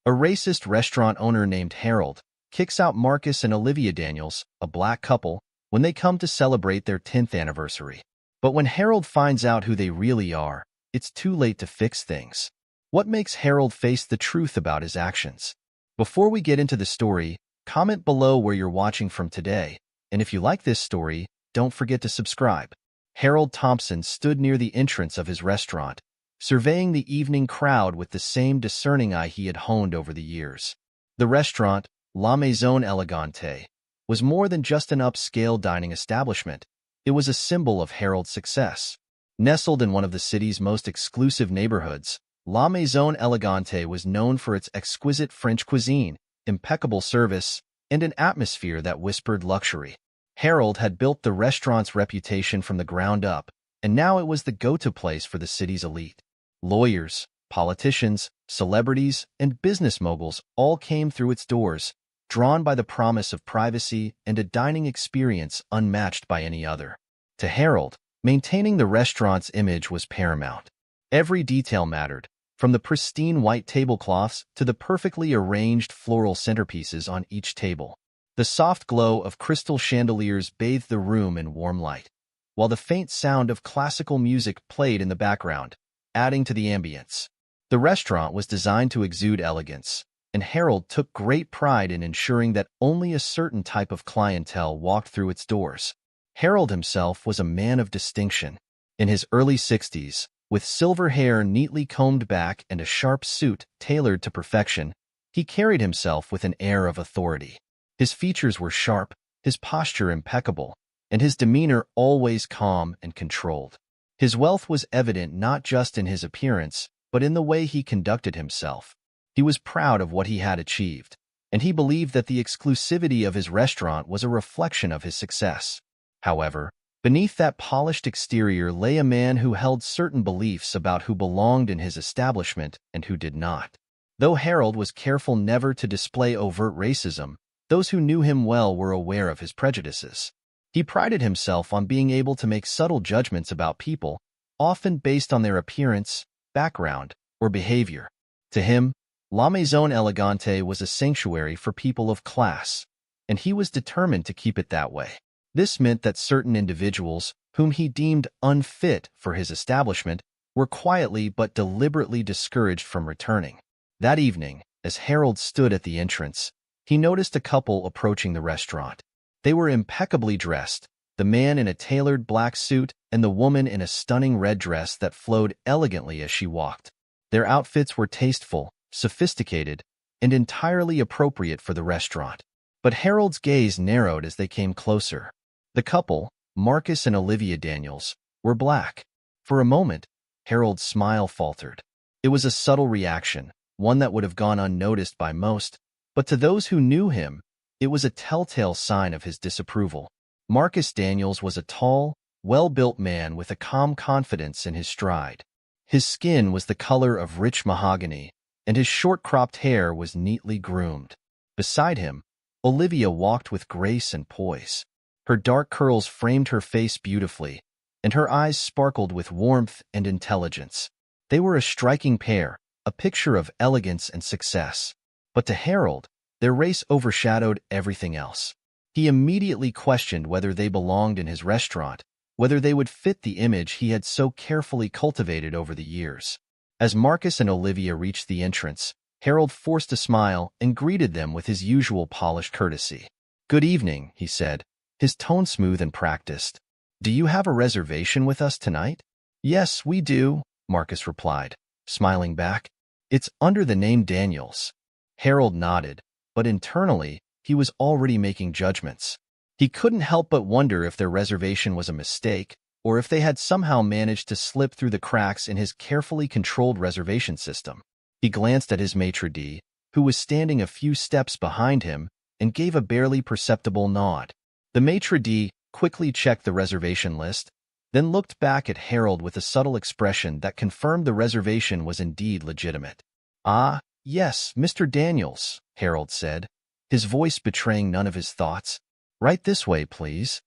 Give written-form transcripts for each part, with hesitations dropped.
A racist restaurant owner named Harold kicks out Marcus and Olivia Daniels, a black couple, when they come to celebrate their 10th anniversary. But when Harold finds out who they really are, it's too late to fix things. What makes Harold face the truth about his actions? Before we get into the story, comment below where you're watching from today, and if you like this story, don't forget to subscribe. Harold Thompson stood near the entrance of his restaurant, surveying the evening crowd with the same discerning eye he had honed over the years. The restaurant, La Maison Elegante, was more than just an upscale dining establishment. It was a symbol of Harold's success. Nestled in one of the city's most exclusive neighborhoods, La Maison Elegante was known for its exquisite French cuisine, impeccable service, and an atmosphere that whispered luxury. Harold had built the restaurant's reputation from the ground up, and now it was the go-to place for the city's elite. Lawyers, politicians, celebrities, and business moguls all came through its doors, drawn by the promise of privacy and a dining experience unmatched by any other. To Harold, maintaining the restaurant's image was paramount. Every detail mattered, from the pristine white tablecloths to the perfectly arranged floral centerpieces on each table. The soft glow of crystal chandeliers bathed the room in warm light, while the faint sound of classical music played in the background, adding to the ambience. The restaurant was designed to exude elegance, and Harold took great pride in ensuring that only a certain type of clientele walked through its doors. Harold himself was a man of distinction. In his early 60s, with silver hair neatly combed back and a sharp suit tailored to perfection, he carried himself with an air of authority. His features were sharp, his posture impeccable, and his demeanor always calm and controlled. His wealth was evident not just in his appearance, but in the way he conducted himself. He was proud of what he had achieved, and he believed that the exclusivity of his restaurant was a reflection of his success. However, beneath that polished exterior lay a man who held certain beliefs about who belonged in his establishment and who did not. Though Harold was careful never to display overt racism, those who knew him well were aware of his prejudices. He prided himself on being able to make subtle judgments about people, often based on their appearance, background, or behavior. To him, La Maison Elegante was a sanctuary for people of class, and he was determined to keep it that way. This meant that certain individuals, whom he deemed unfit for his establishment, were quietly but deliberately discouraged from returning. That evening, as Harold stood at the entrance, he noticed a couple approaching the restaurant. They were impeccably dressed, the man in a tailored black suit and the woman in a stunning red dress that flowed elegantly as she walked. Their outfits were tasteful, sophisticated, and entirely appropriate for the restaurant. But Harold's gaze narrowed as they came closer. The couple, Marcus and Olivia Daniels, were black. For a moment, Harold's smile faltered. It was a subtle reaction, one that would have gone unnoticed by most, but to those who knew him, it was a telltale sign of his disapproval. Marcus Daniels was a tall, well-built man with a calm confidence in his stride. His skin was the color of rich mahogany, and his short-cropped hair was neatly groomed. Beside him, Olivia walked with grace and poise. Her dark curls framed her face beautifully, and her eyes sparkled with warmth and intelligence. They were a striking pair, a picture of elegance and success. But to Harold, their race overshadowed everything else. He immediately questioned whether they belonged in his restaurant, whether they would fit the image he had so carefully cultivated over the years. As Marcus and Olivia reached the entrance, Harold forced a smile and greeted them with his usual polished courtesy. "Good evening," he said, his tone smooth and practiced. "Do you have a reservation with us tonight?" "Yes, we do," Marcus replied, smiling back. "It's under the name Daniels." Harold nodded, but internally, he was already making judgments. He couldn't help but wonder if their reservation was a mistake, or if they had somehow managed to slip through the cracks in his carefully controlled reservation system. He glanced at his maitre d', who was standing a few steps behind him, and gave a barely perceptible nod. The maitre d' quickly checked the reservation list, then looked back at Harold with a subtle expression that confirmed the reservation was indeed legitimate. "Ah, yes, Mr. Daniels," Harold said, his voice betraying none of his thoughts. "Right this way, please."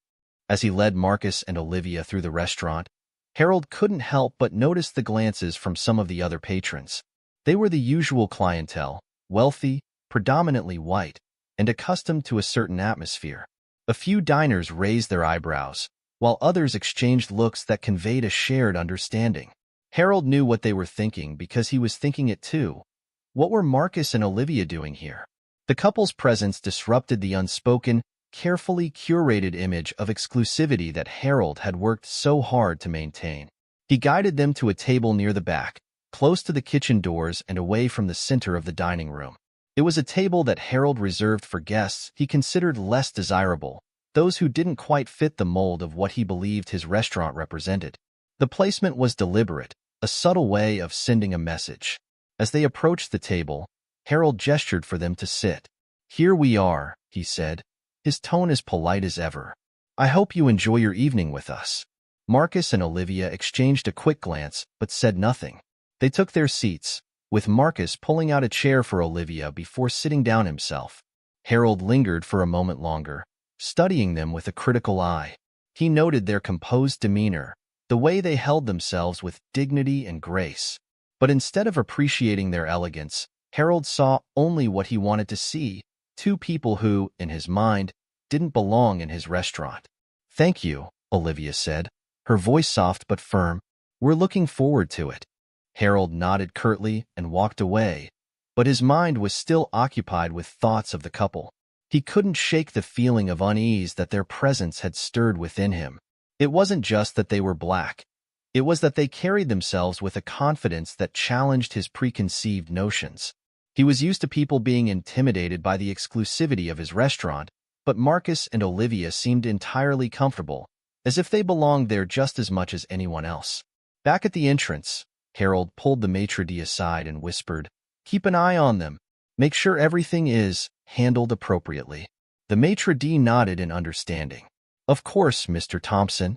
As he led Marcus and Olivia through the restaurant, Harold couldn't help but notice the glances from some of the other patrons. They were the usual clientele, wealthy, predominantly white, and accustomed to a certain atmosphere. A few diners raised their eyebrows, while others exchanged looks that conveyed a shared understanding. Harold knew what they were thinking because he was thinking it too. What were Marcus and Olivia doing here? The couple's presence disrupted the unspoken, carefully curated image of exclusivity that Harold had worked so hard to maintain. He guided them to a table near the back, close to the kitchen doors and away from the center of the dining room. It was a table that Harold reserved for guests he considered less desirable, those who didn't quite fit the mold of what he believed his restaurant represented. The placement was deliberate, a subtle way of sending a message. As they approached the table, Harold gestured for them to sit. "Here we are," he said, his tone as polite as ever. "I hope you enjoy your evening with us." Marcus and Olivia exchanged a quick glance, but said nothing. They took their seats, with Marcus pulling out a chair for Olivia before sitting down himself. Harold lingered for a moment longer, studying them with a critical eye. He noted their composed demeanor, the way they held themselves with dignity and grace. But instead of appreciating their elegance, Harold saw only what he wanted to see, two people who, in his mind, didn't belong in his restaurant. "Thank you," Olivia said, her voice soft but firm. "We're looking forward to it." Harold nodded curtly and walked away, but his mind was still occupied with thoughts of the couple. He couldn't shake the feeling of unease that their presence had stirred within him. It wasn't just that they were black. It was that they carried themselves with a confidence that challenged his preconceived notions. He was used to people being intimidated by the exclusivity of his restaurant, but Marcus and Olivia seemed entirely comfortable, as if they belonged there just as much as anyone else. Back at the entrance, Harold pulled the maitre d' aside and whispered, "Keep an eye on them. Make sure everything is handled appropriately." The maitre d' nodded in understanding. "Of course, Mr. Thompson."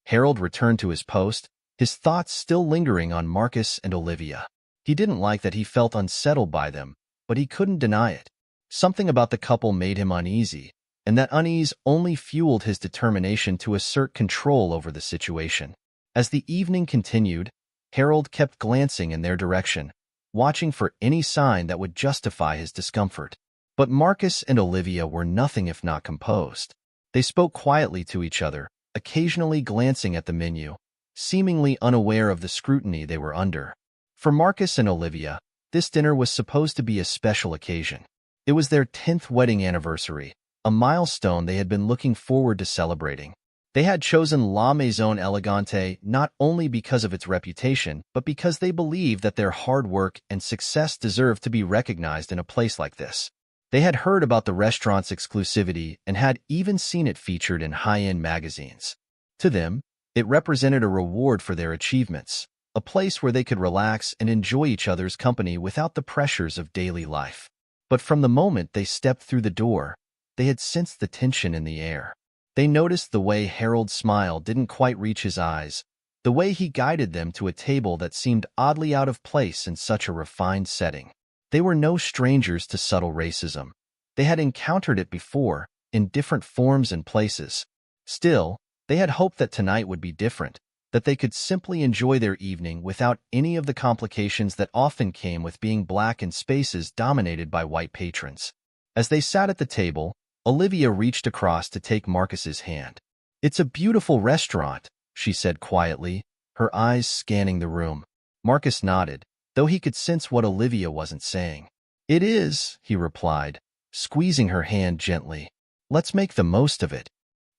Harold returned to his post, his thoughts still lingering on Marcus and Olivia. He didn't like that he felt unsettled by them, but he couldn't deny it. Something about the couple made him uneasy, and that unease only fueled his determination to assert control over the situation. As the evening continued, Harold kept glancing in their direction, watching for any sign that would justify his discomfort. But Marcus and Olivia were nothing if not composed. They spoke quietly to each other, occasionally glancing at the menu, seemingly unaware of the scrutiny they were under. For Marcus and Olivia, this dinner was supposed to be a special occasion. It was their 10th wedding anniversary, a milestone they had been looking forward to celebrating. They had chosen La Maison Elegante not only because of its reputation, but because they believed that their hard work and success deserved to be recognized in a place like this. They had heard about the restaurant's exclusivity and had even seen it featured in high-end magazines. To them, it represented a reward for their achievements, a place where they could relax and enjoy each other's company without the pressures of daily life. But from the moment they stepped through the door, they had sensed the tension in the air. They noticed the way Harold's smile didn't quite reach his eyes, the way he guided them to a table that seemed oddly out of place in such a refined setting. They were no strangers to subtle racism. They had encountered it before, in different forms and places. Still, they had hoped that tonight would be different, that they could simply enjoy their evening without any of the complications that often came with being black in spaces dominated by white patrons. As they sat at the table, Olivia reached across to take Marcus's hand. "It's a beautiful restaurant," she said quietly, her eyes scanning the room. Marcus nodded, though he could sense what Olivia wasn't saying. "It is," he replied, squeezing her hand gently. "Let's make the most of it."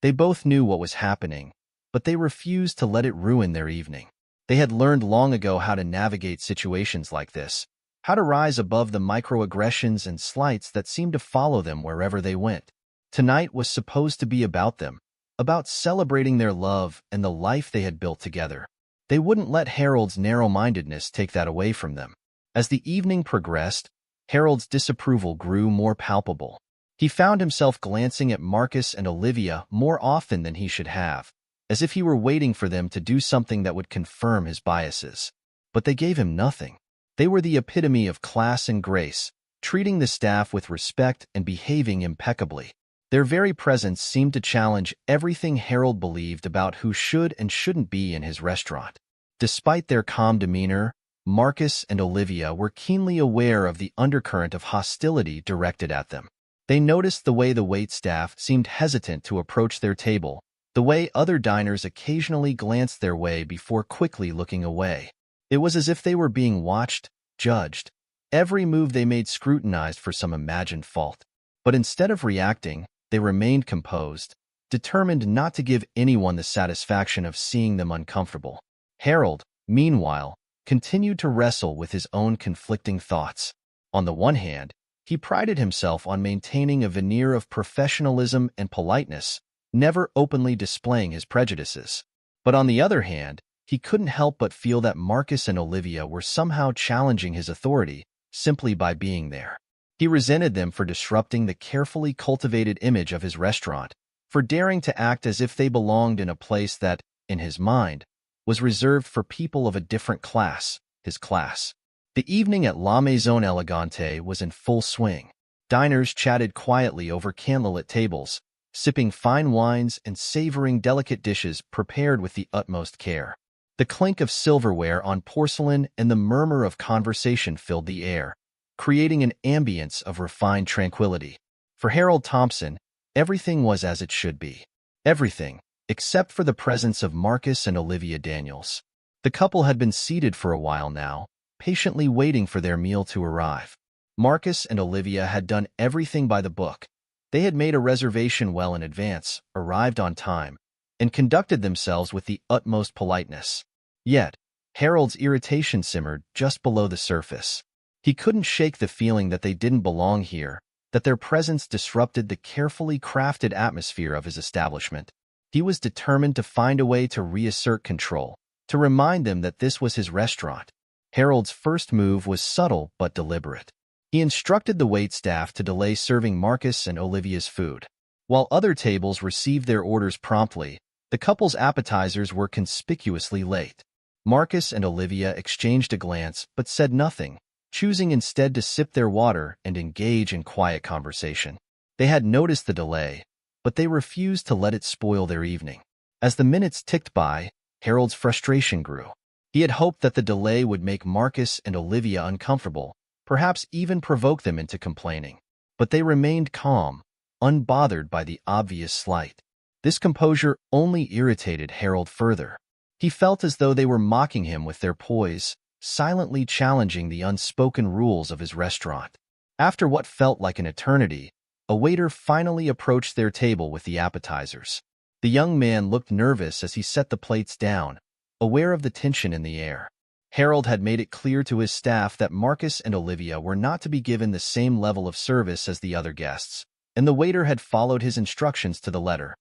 They both knew what was happening, but they refused to let it ruin their evening. They had learned long ago how to navigate situations like this, how to rise above the microaggressions and slights that seemed to follow them wherever they went. Tonight was supposed to be about them, about celebrating their love and the life they had built together. They wouldn't let Harold's narrow-mindedness take that away from them. As the evening progressed, Harold's disapproval grew more palpable. He found himself glancing at Marcus and Olivia more often than he should have, as if he were waiting for them to do something that would confirm his biases. But they gave him nothing. They were the epitome of class and grace, treating the staff with respect and behaving impeccably. Their very presence seemed to challenge everything Harold believed about who should and shouldn't be in his restaurant. Despite their calm demeanor, Marcus and Olivia were keenly aware of the undercurrent of hostility directed at them. They noticed the way the waitstaff seemed hesitant to approach their table, the way other diners occasionally glanced their way before quickly looking away. It was as if they were being watched, judged, every move they made scrutinized for some imagined fault. But instead of reacting, they remained composed, determined not to give anyone the satisfaction of seeing them uncomfortable. Harold, meanwhile, continued to wrestle with his own conflicting thoughts. On the one hand, he prided himself on maintaining a veneer of professionalism and politeness, never openly displaying his prejudices. But on the other hand, he couldn't help but feel that Marcus and Olivia were somehow challenging his authority simply by being there. He resented them for disrupting the carefully cultivated image of his restaurant, for daring to act as if they belonged in a place that, in his mind, was reserved for people of a different class, his class. The evening at La Maison Elegante was in full swing. Diners chatted quietly over candlelit tables, sipping fine wines and savoring delicate dishes prepared with the utmost care. The clink of silverware on porcelain and the murmur of conversation filled the air, creating an ambience of refined tranquility. For Harold Thompson, everything was as it should be. Everything, except for the presence of Marcus and Olivia Daniels. The couple had been seated for a while now, patiently waiting for their meal to arrive. Marcus and Olivia had done everything by the book. They had made a reservation well in advance, arrived on time, and conducted themselves with the utmost politeness. Yet, Harold's irritation simmered just below the surface. He couldn't shake the feeling that they didn't belong here, that their presence disrupted the carefully crafted atmosphere of his establishment. He was determined to find a way to reassert control, to remind them that this was his restaurant. Harold's first move was subtle but deliberate. He instructed the waitstaff to delay serving Marcus and Olivia's food. While other tables received their orders promptly, the couple's appetizers were conspicuously late. Marcus and Olivia exchanged a glance but said nothing, choosing instead to sip their water and engage in quiet conversation. They had noticed the delay, but they refused to let it spoil their evening. As the minutes ticked by, Harold's frustration grew. He had hoped that the delay would make Marcus and Olivia uncomfortable, perhaps even provoke them into complaining. But they remained calm, unbothered by the obvious slight. This composure only irritated Harold further. He felt as though they were mocking him with their poise, silently challenging the unspoken rules of his restaurant. After what felt like an eternity, a waiter finally approached their table with the appetizers. The young man looked nervous as he set the plates down, aware of the tension in the air. Harold had made it clear to his staff that Marcus and Olivia were not to be given the same level of service as the other guests, and the waiter had followed his instructions to the letter.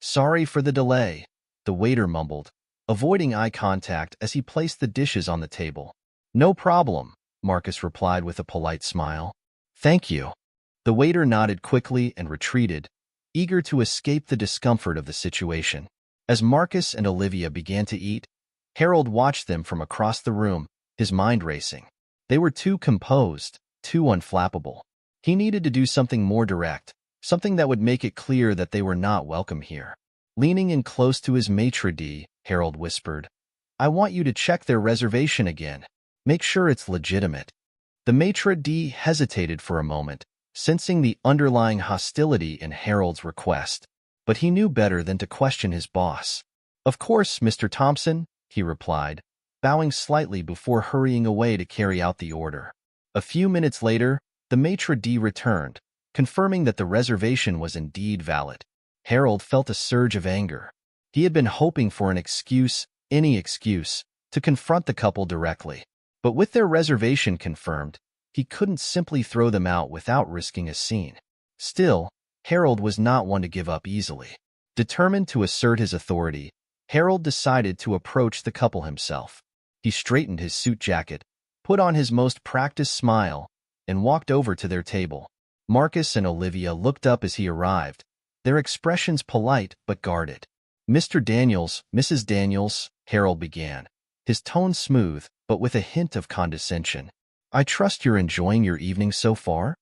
"Sorry for the delay," the waiter mumbled, avoiding eye contact as he placed the dishes on the table. "No problem," Marcus replied with a polite smile. "Thank you." The waiter nodded quickly and retreated, eager to escape the discomfort of the situation. As Marcus and Olivia began to eat, Harold watched them from across the room, his mind racing. They were too composed, too unflappable. He needed to do something more direct, something that would make it clear that they were not welcome here. Leaning in close to his maitre d', Harold whispered, "I want you to check their reservation again. Make sure it's legitimate." The maitre d' hesitated for a moment, sensing the underlying hostility in Harold's request. But he knew better than to question his boss. "Of course, Mr. Thompson," he replied, bowing slightly before hurrying away to carry out the order. A few minutes later, the maitre d' returned, confirming that the reservation was indeed valid. Harold felt a surge of anger. He had been hoping for an excuse, any excuse, to confront the couple directly. But with their reservation confirmed, he couldn't simply throw them out without risking a scene. Still, Harold was not one to give up easily. Determined to assert his authority, Harold decided to approach the couple himself. He straightened his suit jacket, put on his most practiced smile, and walked over to their table. Marcus and Olivia looked up as he arrived, their expressions polite but guarded. "Mr. Daniels, Mrs. Daniels," Harold began, his tone smooth but with a hint of condescension. "I trust you're enjoying your evening so far?"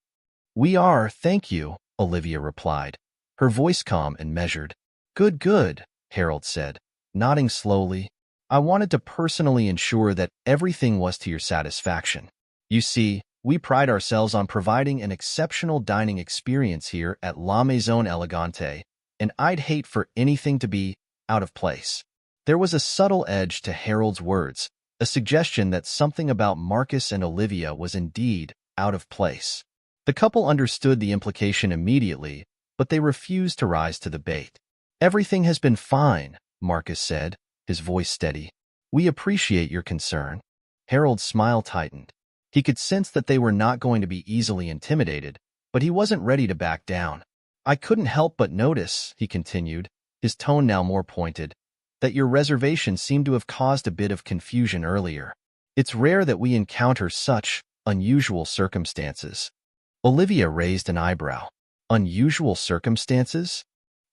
"We are, thank you," Olivia replied, her voice calm and measured. "Good, good," Harold said, nodding slowly. I wanted to personally ensure that everything was to your satisfaction. You see, we pride ourselves on providing an exceptional dining experience here at La Maison Elegante, and I'd hate for anything to be out of place. There was a subtle edge to Harold's words, a suggestion that something about Marcus and Olivia was indeed out of place. The couple understood the implication immediately, but they refused to rise to the bait. "Everything has been fine," Marcus said, his voice steady. "We appreciate your concern." Harold's smile tightened. He could sense that they were not going to be easily intimidated, but he wasn't ready to back down. "I couldn't help but notice," he continued, his tone now more pointed, "that your reservation seemed to have caused a bit of confusion earlier. It's rare that we encounter such unusual circumstances." Olivia raised an eyebrow. "Unusual circumstances?"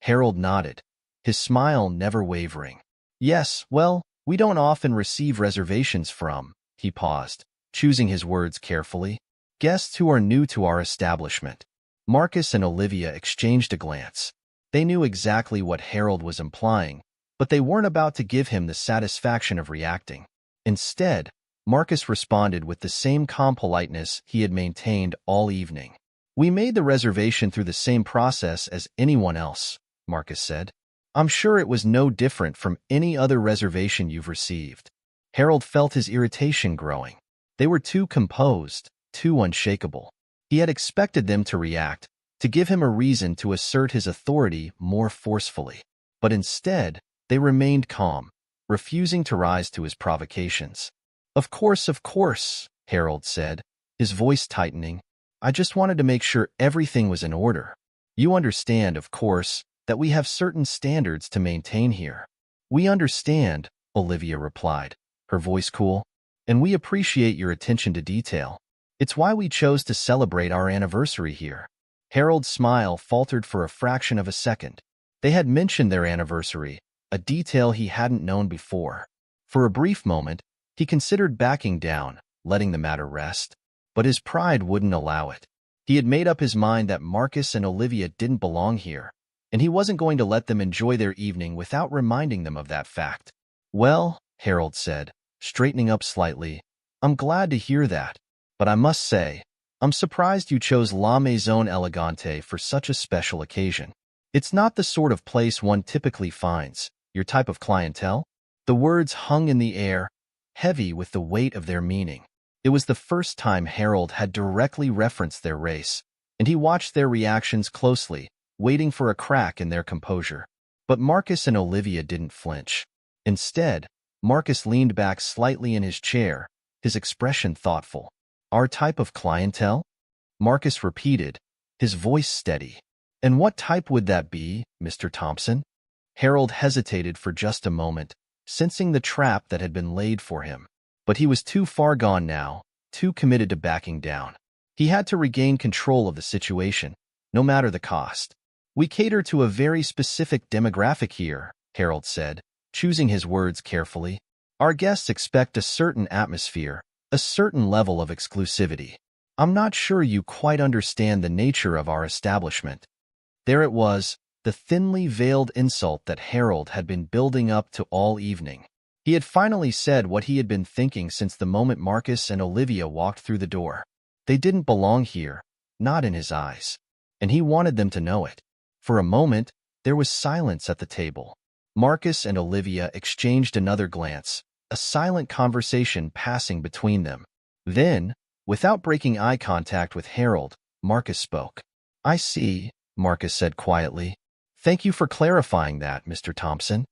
Harold nodded, his smile never wavering. "Yes, well, we don't often receive reservations from," he paused, choosing his words carefully, "guests who are new to our establishment." Marcus and Olivia exchanged a glance. They knew exactly what Harold was implying, but they weren't about to give him the satisfaction of reacting. Instead, Marcus responded with the same calm politeness he had maintained all evening. "We made the reservation through the same process as anyone else," Marcus said. "I'm sure it was no different from any other reservation you've received." Harold felt his irritation growing. They were too composed, too unshakable. He had expected them to react, to give him a reason to assert his authority more forcefully. But instead, they remained calm, refusing to rise to his provocations. Of course," Harold said, his voice tightening. "I just wanted to make sure everything was in order. You understand, of course, that we have certain standards to maintain here." "We understand," Olivia replied, her voice cool, "and we appreciate your attention to detail. It's why we chose to celebrate our anniversary here." Harold's smile faltered for a fraction of a second. They had mentioned their anniversary, a detail he hadn't known before. For a brief moment, he considered backing down, letting the matter rest, but his pride wouldn't allow it. He had made up his mind that Marcus and Olivia didn't belong here, and he wasn't going to let them enjoy their evening without reminding them of that fact. "Well," Harold said, straightening up slightly, "I'm glad to hear that, but I must say, I'm surprised you chose La Maison Elegante for such a special occasion. It's not the sort of place one typically finds, your type of clientele." The words hung in the air, heavy with the weight of their meaning. It was the first time Harold had directly referenced their race, and he watched their reactions closely, waiting for a crack in their composure. But Marcus and Olivia didn't flinch. Instead, Marcus leaned back slightly in his chair, his expression thoughtful. "Our type of clientele?" Marcus repeated, his voice steady. "And what type would that be, Mr. Thompson?" Harold hesitated for just a moment, sensing the trap that had been laid for him. But he was too far gone now, too committed to backing down. He had to regain control of the situation, no matter the cost. "We cater to a very specific demographic here," Harold said, choosing his words carefully. "Our guests expect a certain atmosphere, a certain level of exclusivity. I'm not sure you quite understand the nature of our establishment." There it was, the thinly veiled insult that Harold had been building up to all evening. He had finally said what he had been thinking since the moment Marcus and Olivia walked through the door. They didn't belong here, not in his eyes, and he wanted them to know it. For a moment, there was silence at the table. Marcus and Olivia exchanged another glance, a silent conversation passing between them. Then, without breaking eye contact with Harold, Marcus spoke. "I see," Marcus said quietly. "Thank you for clarifying that, Mr. Thompson."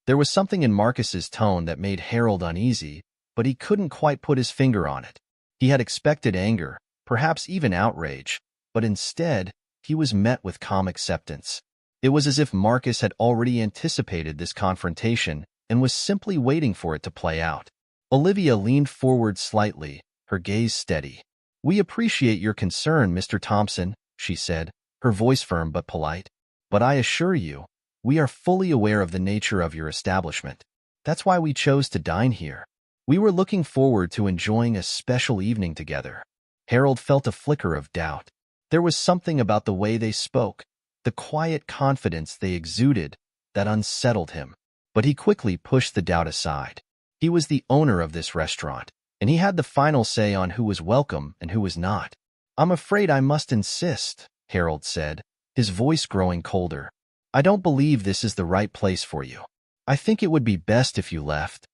There was something in Marcus's tone that made Harold uneasy, but he couldn't quite put his finger on it. He had expected anger, perhaps even outrage, but instead, he was met with calm acceptance. It was as if Marcus had already anticipated this confrontation and was simply waiting for it to play out. Olivia leaned forward slightly, her gaze steady. "We appreciate your concern, Mr. Thompson," she said, her voice firm but polite. "But I assure you, we are fully aware of the nature of your establishment. That's why we chose to dine here. We were looking forward to enjoying a special evening together." Harold felt a flicker of doubt. There was something about the way they spoke, the quiet confidence they exuded, that unsettled him. But he quickly pushed the doubt aside. He was the owner of this restaurant, and he had the final say on who was welcome and who was not. "I'm afraid I must insist," Harold said, his voice growing colder. "I don't believe this is the right place for you. I think it would be best if you left."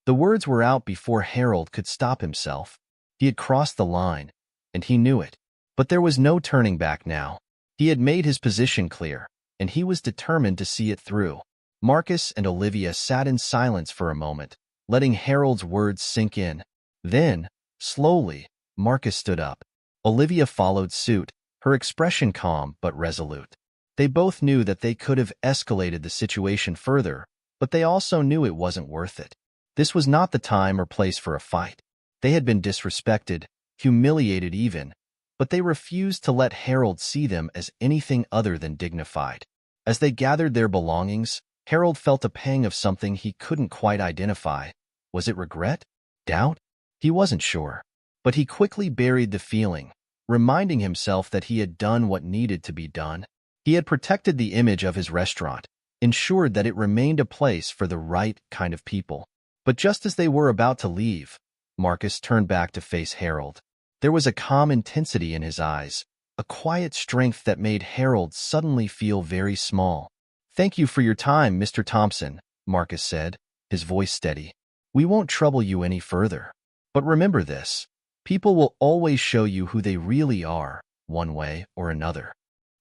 The words were out before Harold could stop himself. He had crossed the line, and he knew it. But there was no turning back now. He had made his position clear, and he was determined to see it through. Marcus and Olivia sat in silence for a moment, letting Harold's words sink in. Then, slowly, Marcus stood up. Olivia followed suit, her expression calm but resolute. They both knew that they could have escalated the situation further, but they also knew it wasn't worth it. This was not the time or place for a fight. They had been disrespected, humiliated even, but they refused to let Harold see them as anything other than dignified. As they gathered their belongings, Harold felt a pang of something he couldn't quite identify. Was it regret? Doubt? He wasn't sure. But he quickly buried the feeling, reminding himself that he had done what needed to be done. He had protected the image of his restaurant, ensured that it remained a place for the right kind of people. But just as they were about to leave, Marcus turned back to face Harold. There was a calm intensity in his eyes, a quiet strength that made Harold suddenly feel very small. "Thank you for your time, Mr. Thompson," Marcus said, his voice steady. "We won't trouble you any further. But remember this, people will always show you who they really are, one way or another."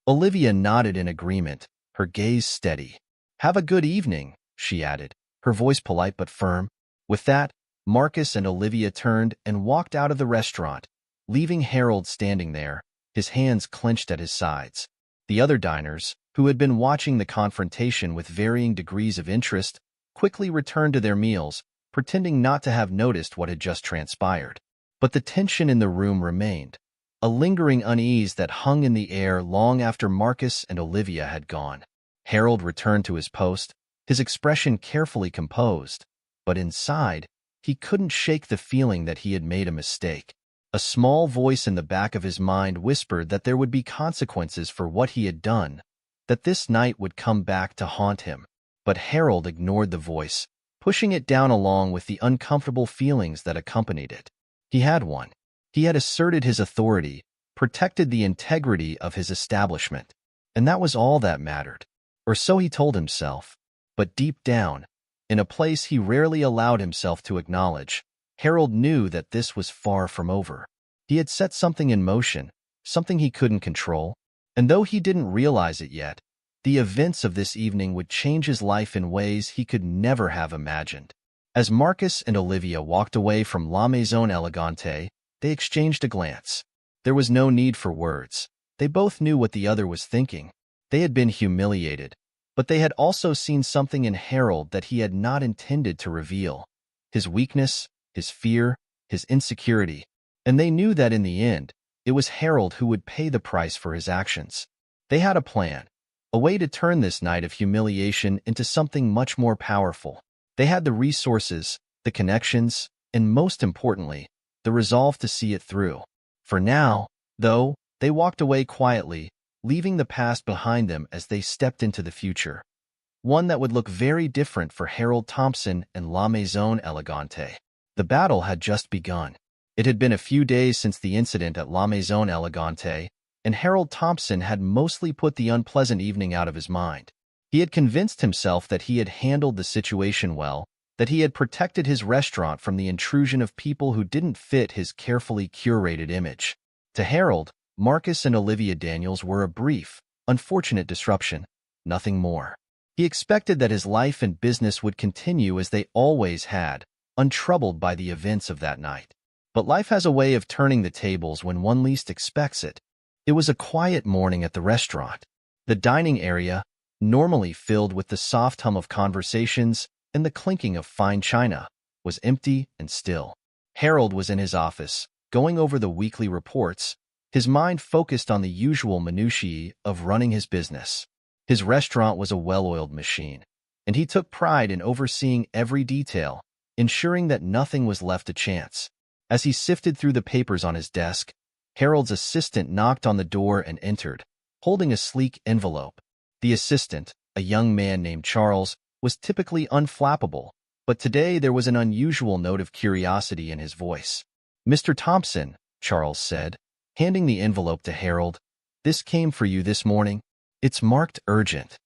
Olivia nodded in agreement, her gaze steady. "Have a good evening," she added, her voice polite but firm. With that, Marcus and Olivia turned and walked out of the restaurant, leaving Harold standing there, his hands clenched at his sides. The other diners, who had been watching the confrontation with varying degrees of interest, quickly returned to their meals, pretending not to have noticed what had just transpired. But the tension in the room remained, a lingering unease that hung in the air long after Marcus and Olivia had gone. Harold returned to his post, his expression carefully composed, but inside, he couldn't shake the feeling that he had made a mistake. A small voice in the back of his mind whispered that there would be consequences for what he had done, that this night would come back to haunt him. But Harold ignored the voice, pushing it down along with the uncomfortable feelings that accompanied it. He had one. He had asserted his authority, protected the integrity of his establishment, and that was all that mattered. Or so he told himself. But deep down, in a place he rarely allowed himself to acknowledge, Harold knew that this was far from over. He had set something in motion, something he couldn't control, and though he didn't realize it yet, the events of this evening would change his life in ways he could never have imagined. As Marcus and Olivia walked away from La Maison Elegante, they exchanged a glance. There was no need for words. They both knew what the other was thinking. They had been humiliated, but they had also seen something in Harold that he had not intended to reveal. His weakness, his fear, his insecurity. And they knew that in the end, it was Harold who would pay the price for his actions. They had a plan, a way to turn this night of humiliation into something much more powerful. They had the resources, the connections, and most importantly, the resolve to see it through. For now, though, they walked away quietly, leaving the past behind them as they stepped into the future. One that would look very different for Harold Thompson and La Maison Elegante. The battle had just begun. It had been a few days since the incident at La Maison Elegante, and Harold Thompson had mostly put the unpleasant evening out of his mind. He had convinced himself that he had handled the situation well, that he had protected his restaurant from the intrusion of people who didn't fit his carefully curated image. To Harold, Marcus and Olivia Daniels were a brief, unfortunate disruption, nothing more. He expected that his life and business would continue as they always had, untroubled by the events of that night. But life has a way of turning the tables when one least expects it. It was a quiet morning at the restaurant. The dining area, normally filled with the soft hum of conversations and the clinking of fine china, was empty and still. Harold was in his office, going over the weekly reports, his mind focused on the usual minutiae of running his business. His restaurant was a well-oiled machine, and he took pride in overseeing every detail, ensuring that nothing was left to chance. As he sifted through the papers on his desk, Harold's assistant knocked on the door and entered, holding a sleek envelope. The assistant, a young man named Charles, was typically unflappable, but today there was an unusual note of curiosity in his voice. "Mr. Thompson," Charles said, handing the envelope to Harold, "this came for you this morning. It's marked urgent."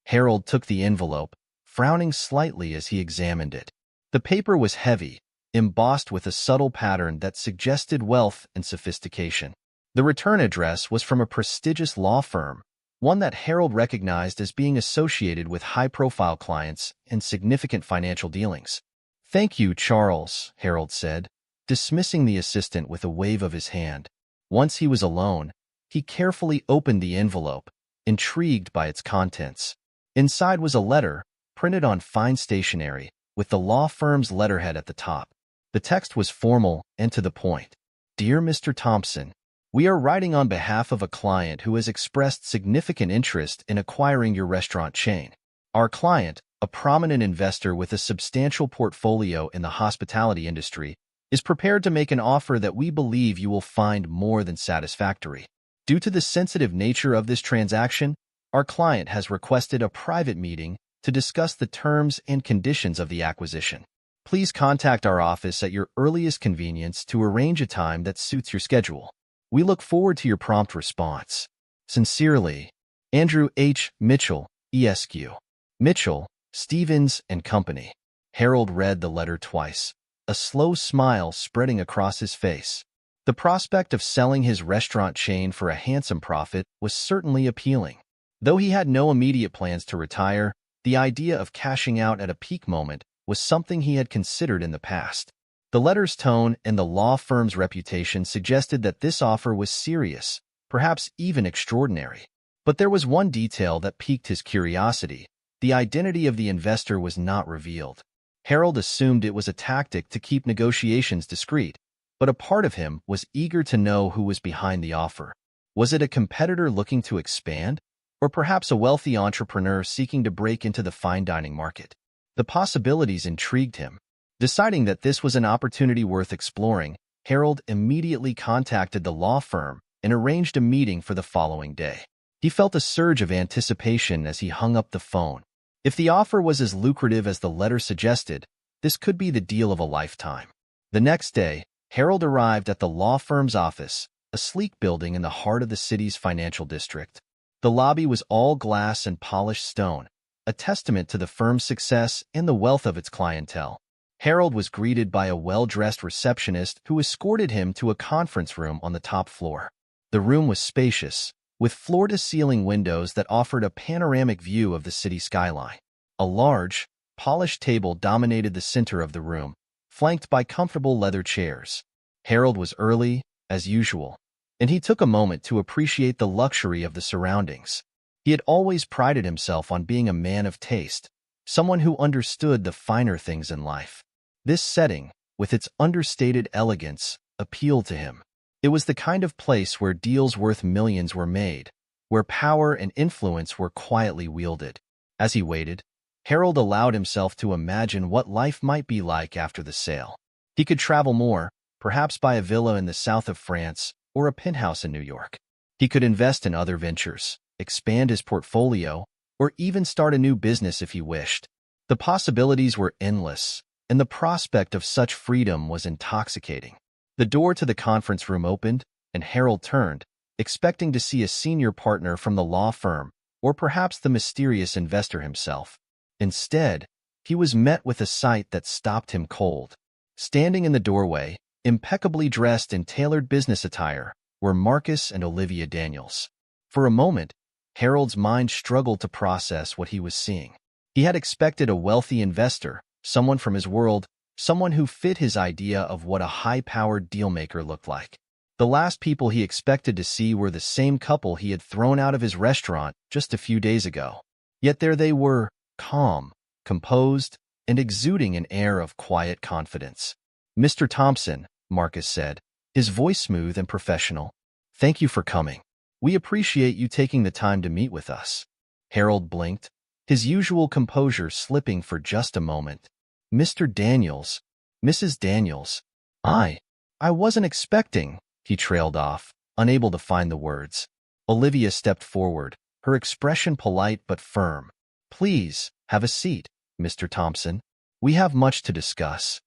Harold took the envelope, frowning slightly as he examined it. The paper was heavy, embossed with a subtle pattern that suggested wealth and sophistication. The return address was from a prestigious law firm, one that Harold recognized as being associated with high-profile clients and significant financial dealings. "Thank you, Charles," Harold said, dismissing the assistant with a wave of his hand. Once he was alone, he carefully opened the envelope, intrigued by its contents. Inside was a letter, printed on fine stationery, with the law firm's letterhead at the top. The text was formal and to the point. "Dear Mr. Thompson, we are writing on behalf of a client who has expressed significant interest in acquiring your restaurant chain. Our client, a prominent investor with a substantial portfolio in the hospitality industry, is prepared to make an offer that we believe you will find more than satisfactory. Due to the sensitive nature of this transaction, our client has requested a private meeting to discuss the terms and conditions of the acquisition. Please contact our office at your earliest convenience to arrange a time that suits your schedule. We look forward to your prompt response. Sincerely, Andrew H. Mitchell, ESQ. Mitchell, Stevens and Company." Harold read the letter twice, a slow smile spreading across his face. The prospect of selling his restaurant chain for a handsome profit was certainly appealing. Though he had no immediate plans to retire, the idea of cashing out at a peak moment was something he had considered in the past. The letter's tone and the law firm's reputation suggested that this offer was serious, perhaps even extraordinary. But there was one detail that piqued his curiosity. The identity of the investor was not revealed. Harold assumed it was a tactic to keep negotiations discreet, but a part of him was eager to know who was behind the offer. Was it a competitor looking to expand, or perhaps a wealthy entrepreneur seeking to break into the fine dining market? The possibilities intrigued him. Deciding that this was an opportunity worth exploring, Harold immediately contacted the law firm and arranged a meeting for the following day. He felt a surge of anticipation as he hung up the phone. If the offer was as lucrative as the letter suggested, this could be the deal of a lifetime. The next day, Harold arrived at the law firm's office, a sleek building in the heart of the city's financial district. The lobby was all glass and polished stone, a testament to the firm's success and the wealth of its clientele. Harold was greeted by a well-dressed receptionist who escorted him to a conference room on the top floor. The room was spacious, with floor-to-ceiling windows that offered a panoramic view of the city skyline. A large, polished table dominated the center of the room, flanked by comfortable leather chairs. Harold was early, as usual, and he took a moment to appreciate the luxury of the surroundings. He had always prided himself on being a man of taste, someone who understood the finer things in life. This setting, with its understated elegance, appealed to him. It was the kind of place where deals worth millions were made, where power and influence were quietly wielded. As he waited, Harold allowed himself to imagine what life might be like after the sale. He could travel more, perhaps buy a villa in the south of France or a penthouse in New York. He could invest in other ventures, expand his portfolio, or even start a new business if he wished. The possibilities were endless, and the prospect of such freedom was intoxicating. The door to the conference room opened, and Harold turned, expecting to see a senior partner from the law firm, or perhaps the mysterious investor himself. Instead, he was met with a sight that stopped him cold. Standing in the doorway, impeccably dressed in tailored business attire, were Marcus and Olivia Daniels. For a moment, Harold's mind struggled to process what he was seeing. He had expected a wealthy investor, someone from his world, someone who fit his idea of what a high-powered dealmaker looked like. The last people he expected to see were the same couple he had thrown out of his restaurant just a few days ago. Yet there they were, calm, composed, and exuding an air of quiet confidence. "Mr. Thompson," Marcus said, his voice smooth and professional, "thank you for coming. We appreciate you taking the time to meet with us." Harold blinked, his usual composure slipping for just a moment. "Mr. Daniels, Mrs. Daniels, I wasn't expecting," he trailed off, unable to find the words. Olivia stepped forward, her expression polite but firm. "Please, have a seat, Mr. Thompson." We have much to discuss."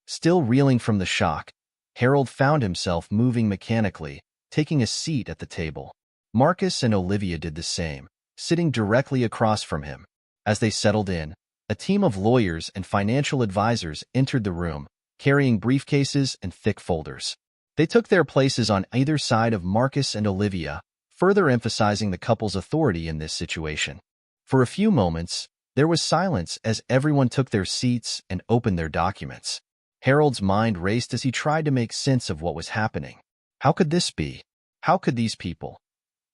Still reeling from the shock, Harold found himself moving mechanically, taking a seat at the table. Marcus and Olivia did the same, sitting directly across from him. As they settled in, a team of lawyers and financial advisors entered the room, carrying briefcases and thick folders. They took their places on either side of Marcus and Olivia, further emphasizing the couple's authority in this situation. For a few moments, there was silence as everyone took their seats and opened their documents. Harold's mind raced as he tried to make sense of what was happening. How could this be? How could these people,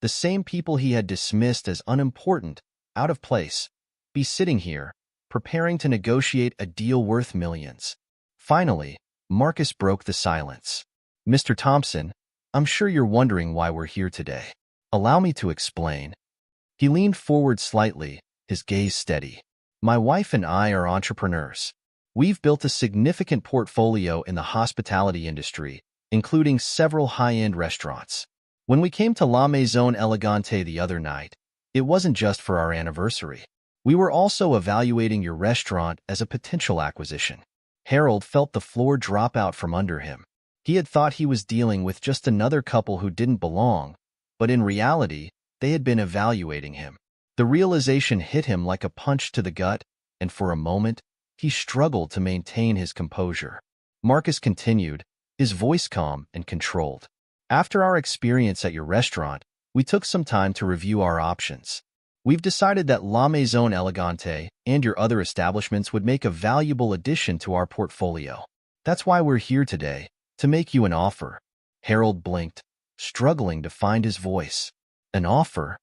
the same people he had dismissed as unimportant, out of place, be sitting here, preparing to negotiate a deal worth millions? Finally, Marcus broke the silence. "Mr. Thompson, I'm sure you're wondering why we're here today. Allow me to explain." He leaned forward slightly, his gaze steady. "My wife and I are entrepreneurs. We've built a significant portfolio in the hospitality industry, including several high-end restaurants. When we came to La Maison Elegante the other night, it wasn't just for our anniversary. We were also evaluating your restaurant as a potential acquisition." Harold felt the floor drop out from under him. He had thought he was dealing with just another couple who didn't belong, but in reality, they had been evaluating him. The realization hit him like a punch to the gut, and for a moment, he struggled to maintain his composure. Marcus continued, his voice calm and controlled. "After our experience at your restaurant, we took some time to review our options. We've decided that La Maison Elegante and your other establishments would make a valuable addition to our portfolio. That's why we're here today, to make you an offer." Harold blinked, struggling to find his voice. "An offer?"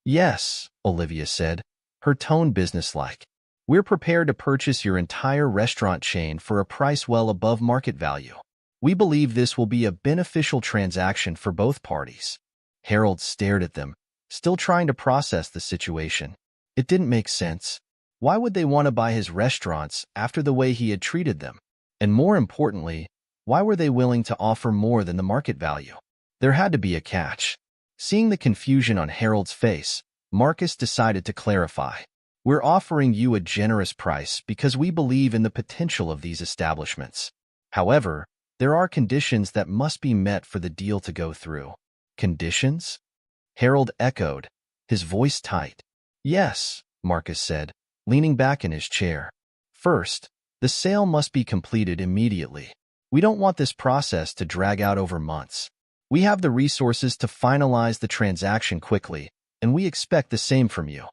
"Yes," Olivia said, her tone businesslike. "We're prepared to purchase your entire restaurant chain for a price well above market value. We believe this will be a beneficial transaction for both parties." Harold stared at them, still trying to process the situation. It didn't make sense. Why would they want to buy his restaurants after the way he had treated them? And more importantly, why were they willing to offer more than the market value? There had to be a catch. Seeing the confusion on Harold's face, Marcus decided to clarify. "We're offering you a generous price because we believe in the potential of these establishments. However, there are conditions that must be met for the deal to go through." "Conditions?" Harold echoed, his voice tight. "Yes," Marcus said, leaning back in his chair. "First, the sale must be completed immediately. We don't want this process to drag out over months. We have the resources to finalize the transaction quickly, and we expect the same from you."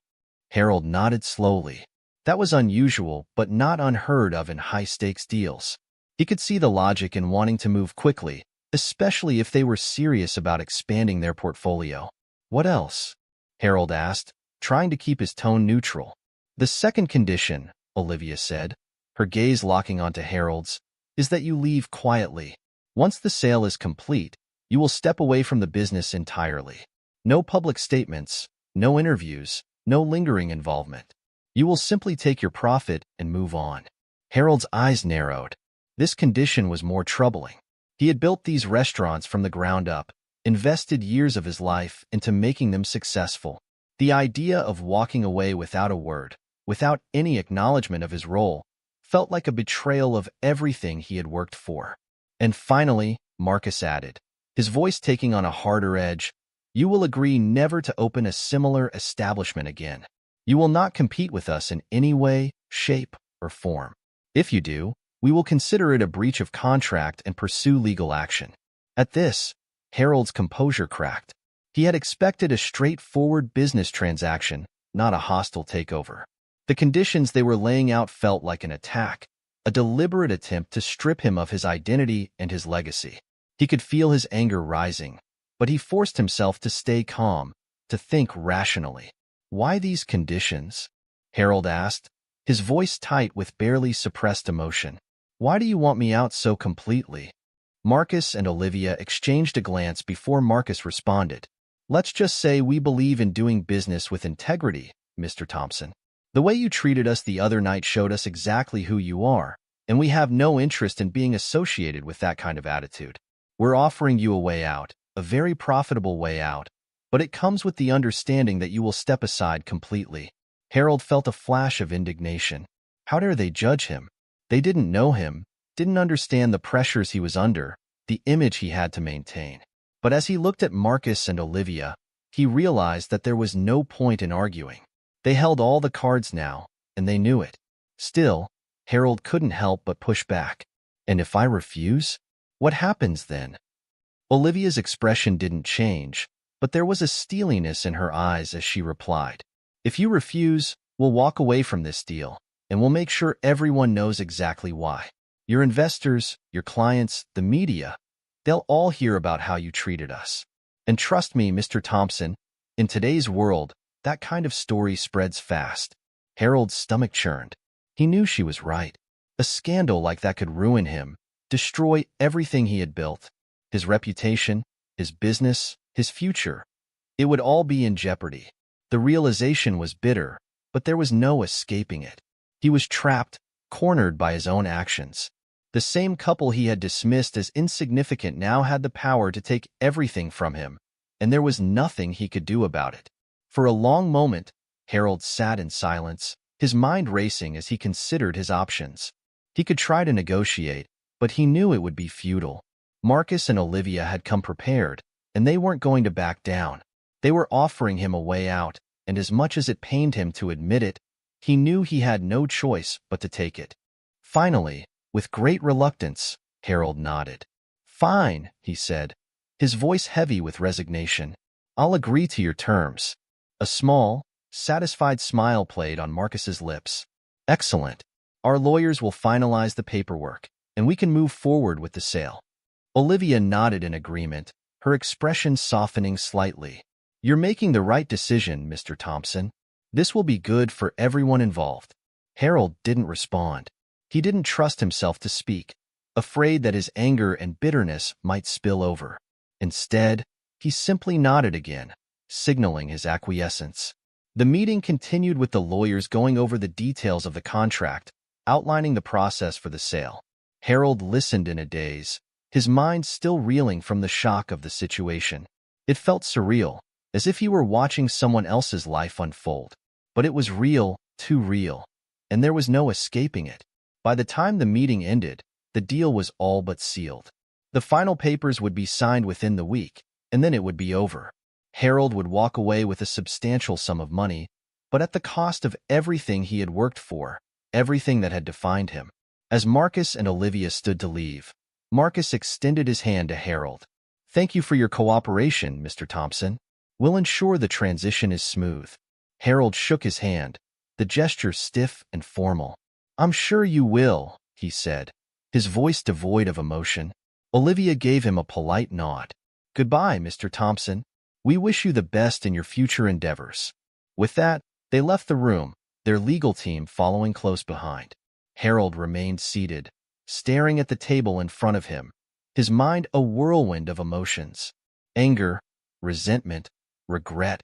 Harold nodded slowly. That was unusual, but not unheard of in high-stakes deals. He could see the logic in wanting to move quickly, especially if they were serious about expanding their portfolio. "What else?" Harold asked, trying to keep his tone neutral. "The second condition," Olivia said, her gaze locking onto Harold's, "is that you leave quietly. Once the sale is complete, you will step away from the business entirely. No public statements, no interviews, no lingering involvement. You will simply take your profit and move on." Harold's eyes narrowed. This condition was more troubling. He had built these restaurants from the ground up, invested years of his life into making them successful. The idea of walking away without a word, without any acknowledgement of his role, felt like a betrayal of everything he had worked for. And finally, Marcus added, his voice taking on a harder edge, "You will agree never to open a similar establishment again. You will not compete with us in any way, shape, or form. If you do, we will consider it a breach of contract and pursue legal action." At this, Harold's composure cracked. He had expected a straightforward business transaction, not a hostile takeover. The conditions they were laying out felt like an attack, a deliberate attempt to strip him of his identity and his legacy. He could feel his anger rising, but he forced himself to stay calm, to think rationally. "Why these conditions?" Harold asked, his voice tight with barely suppressed emotion. "Why do you want me out so completely?" Marcus and Olivia exchanged a glance before Marcus responded. "Let's just say we believe in doing business with integrity, Mr. Thompson. The way you treated us the other night showed us exactly who you are, and we have no interest in being associated with that kind of attitude. We're offering you a way out, a very profitable way out, but it comes with the understanding that you will step aside completely." Harold felt a flash of indignation. How dare they judge him? They didn't know him, didn't understand the pressures he was under, the image he had to maintain. But as he looked at Marcus and Olivia, he realized that there was no point in arguing. They held all the cards now, and they knew it. Still, Harold couldn't help but push back. And if I refuse? What happens then? Olivia's expression didn't change, but there was a steeliness in her eyes as she replied, "If you refuse, we'll walk away from this deal, and we'll make sure everyone knows exactly why. Your investors, your clients, the media, they'll all hear about how you treated us. And trust me, Mr. Thompson, in today's world, that kind of story spreads fast." Harold's stomach churned. He knew she was right. A scandal like that could ruin him, destroy everything he had built. His reputation, his business, his future. It would all be in jeopardy. The realization was bitter, but there was no escaping it. He was trapped, cornered by his own actions. The same couple he had dismissed as insignificant now had the power to take everything from him, and there was nothing he could do about it. For a long moment, Harold sat in silence, his mind racing as he considered his options. He could try to negotiate, but he knew it would be futile. Marcus and Olivia had come prepared, and they weren't going to back down. They were offering him a way out, and as much as it pained him to admit it, he knew he had no choice but to take it. Finally, with great reluctance, Harold nodded. "Fine," he said, his voice heavy with resignation. "I'll agree to your terms." A small, satisfied smile played on Marcus's lips. "Excellent. Our lawyers will finalize the paperwork, and we can move forward with the sale." Olivia nodded in agreement, her expression softening slightly. "You're making the right decision, Mr. Thompson. This will be good for everyone involved." Harold didn't respond. He didn't trust himself to speak, afraid that his anger and bitterness might spill over. Instead, he simply nodded again, signaling his acquiescence. The meeting continued with the lawyers going over the details of the contract, outlining the process for the sale. Harold listened in a daze, his mind still reeling from the shock of the situation. It felt surreal, as if he were watching someone else's life unfold. But it was real, too real, and there was no escaping it. By the time the meeting ended, the deal was all but sealed. The final papers would be signed within the week, and then it would be over. Harold would walk away with a substantial sum of money, but at the cost of everything he had worked for, everything that had defined him. As Marcus and Olivia stood to leave, Marcus extended his hand to Harold. "Thank you for your cooperation, Mr. Thompson. We'll ensure the transition is smooth." Harold shook his hand, the gesture stiff and formal. "I'm sure you will," he said, his voice devoid of emotion. Olivia gave him a polite nod. "Goodbye, Mr. Thompson. We wish you the best in your future endeavors." With that, they left the room, their legal team following close behind. Harold remained seated, staring at the table in front of him, his mind a whirlwind of emotions. Anger, resentment, regret.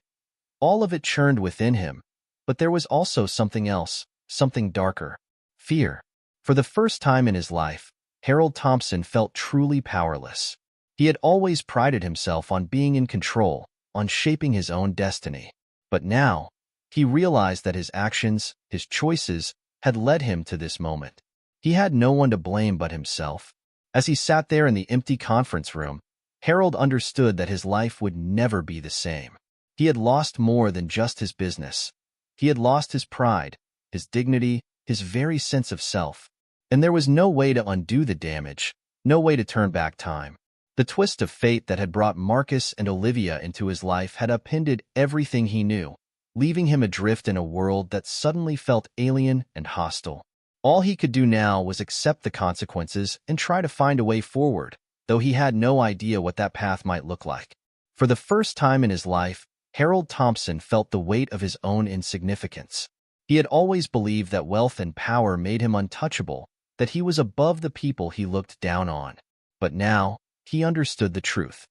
All of it churned within him, but there was also something else, something darker. Fear. For the first time in his life, Harold Thompson felt truly powerless. He had always prided himself on being in control, on shaping his own destiny. But now, he realized that his actions, his choices, had led him to this moment. He had no one to blame but himself. As he sat there in the empty conference room, Harold understood that his life would never be the same. He had lost more than just his business. He had lost his pride, his dignity, his very sense of self. And there was no way to undo the damage, no way to turn back time. The twist of fate that had brought Marcus and Olivia into his life had upended everything he knew, leaving him adrift in a world that suddenly felt alien and hostile. All he could do now was accept the consequences and try to find a way forward, though he had no idea what that path might look like. For the first time in his life, Harold Thompson felt the weight of his own insignificance. He had always believed that wealth and power made him untouchable, that he was above the people he looked down on. But now, he understood the truth.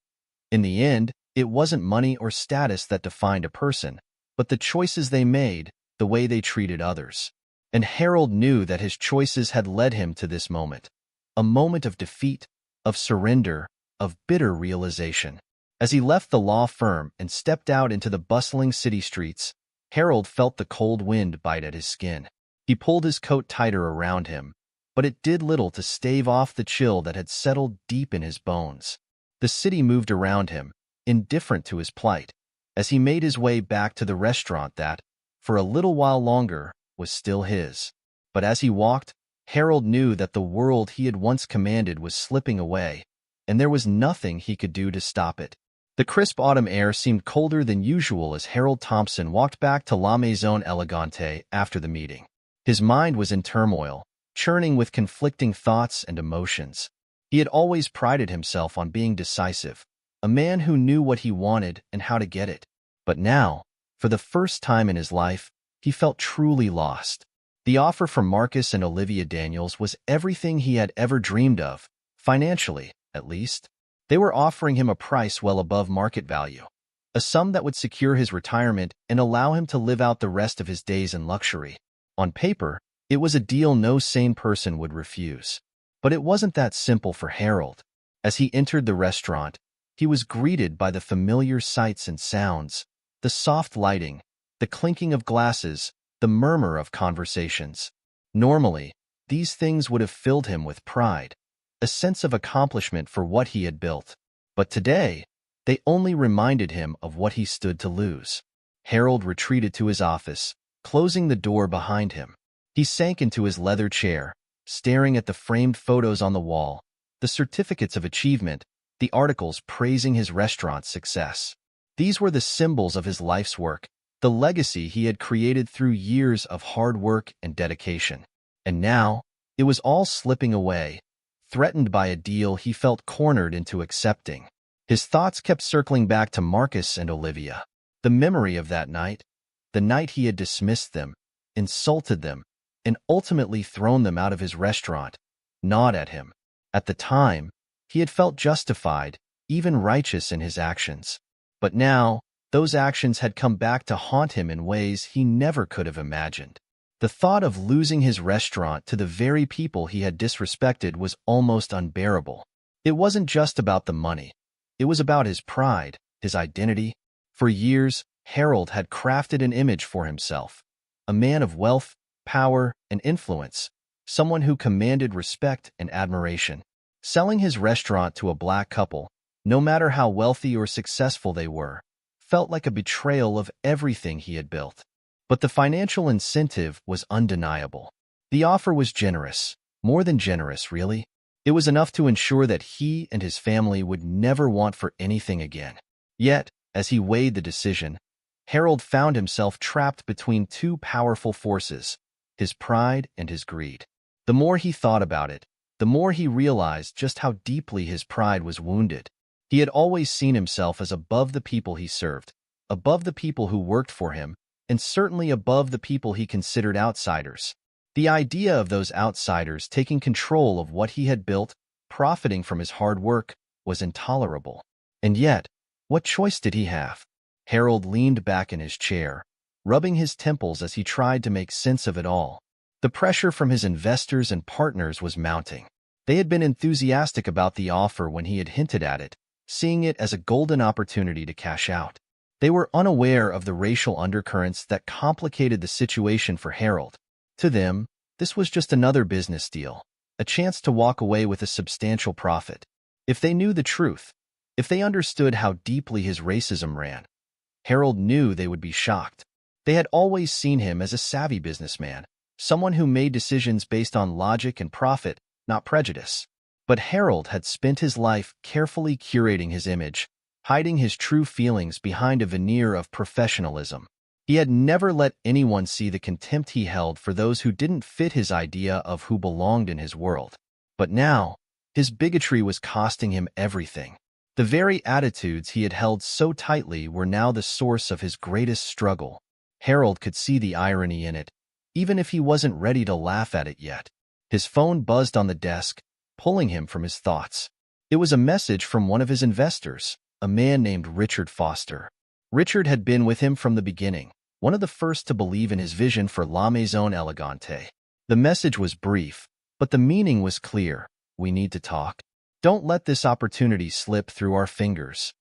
In the end, it wasn't money or status that defined a person, but the choices they made, the way they treated others. And Harold knew that his choices had led him to this moment, a moment of defeat, of surrender, of bitter realization. As he left the law firm and stepped out into the bustling city streets, Harold felt the cold wind bite at his skin. He pulled his coat tighter around him, but it did little to stave off the chill that had settled deep in his bones. The city moved around him, indifferent to his plight, as he made his way back to the restaurant that, for a little while longer, was still his. But as he walked, Harold knew that the world he had once commanded was slipping away, and there was nothing he could do to stop it. The crisp autumn air seemed colder than usual as Harold Thompson walked back to La Maison Elegante after the meeting. His mind was in turmoil, churning with conflicting thoughts and emotions. He had always prided himself on being decisive, a man who knew what he wanted and how to get it. But now, for the first time in his life, he felt truly lost. The offer from Marcus and Olivia Daniels was everything he had ever dreamed of, financially, at least. They were offering him a price well above market value, a sum that would secure his retirement and allow him to live out the rest of his days in luxury. On paper, it was a deal no sane person would refuse. But it wasn't that simple for Harold. As he entered the restaurant, he was greeted by the familiar sights and sounds, the soft lighting, the clinking of glasses, the murmur of conversations. Normally, these things would have filled him with pride, a sense of accomplishment for what he had built. But today, they only reminded him of what he stood to lose. Harold retreated to his office, closing the door behind him. He sank into his leather chair, staring at the framed photos on the wall, the certificates of achievement, the articles praising his restaurant's success. These were the symbols of his life's work, the legacy he had created through years of hard work and dedication. And now, it was all slipping away, threatened by a deal he felt cornered into accepting. His thoughts kept circling back to Marcus and Olivia. The memory of that night, the night he had dismissed them, insulted them, and ultimately thrown them out of his restaurant, gnawed at him. At the time, he had felt justified, even righteous in his actions. But now, those actions had come back to haunt him in ways he never could have imagined. The thought of losing his restaurant to the very people he had disrespected was almost unbearable. It wasn't just about the money. It was about his pride, his identity. For years, Harold had crafted an image for himself, a man of wealth, power, and influence, someone who commanded respect and admiration. Selling his restaurant to a black couple, no matter how wealthy or successful they were, felt like a betrayal of everything he had built. But the financial incentive was undeniable. The offer was generous, more than generous, really. It was enough to ensure that he and his family would never want for anything again. Yet, as he weighed the decision, Harold found himself trapped between two powerful forces, his pride and his greed. The more he thought about it, the more he realized just how deeply his pride was wounded. He had always seen himself as above the people he served, above the people who worked for him, and certainly above the people he considered outsiders. The idea of those outsiders taking control of what he had built, profiting from his hard work, was intolerable. And yet, what choice did he have? Harold leaned back in his chair, rubbing his temples as he tried to make sense of it all. The pressure from his investors and partners was mounting. They had been enthusiastic about the offer when he had hinted at it, seeing it as a golden opportunity to cash out. They were unaware of the racial undercurrents that complicated the situation for Harold. To them, this was just another business deal, a chance to walk away with a substantial profit. If they knew the truth, if they understood how deeply his racism ran, Harold knew they would be shocked. They had always seen him as a savvy businessman, someone who made decisions based on logic and profit, not prejudice. But Harold had spent his life carefully curating his image, hiding his true feelings behind a veneer of professionalism. He had never let anyone see the contempt he held for those who didn't fit his idea of who belonged in his world. But now, his bigotry was costing him everything. The very attitudes he had held so tightly were now the source of his greatest struggle. Harold could see the irony in it, even if he wasn't ready to laugh at it yet. His phone buzzed on the desk, pulling him from his thoughts. It was a message from one of his investors, a man named Richard Foster. Richard had been with him from the beginning, one of the first to believe in his vision for La Maison Elegante. The message was brief, but the meaning was clear. We need to talk. Don't let this opportunity slip through our fingers.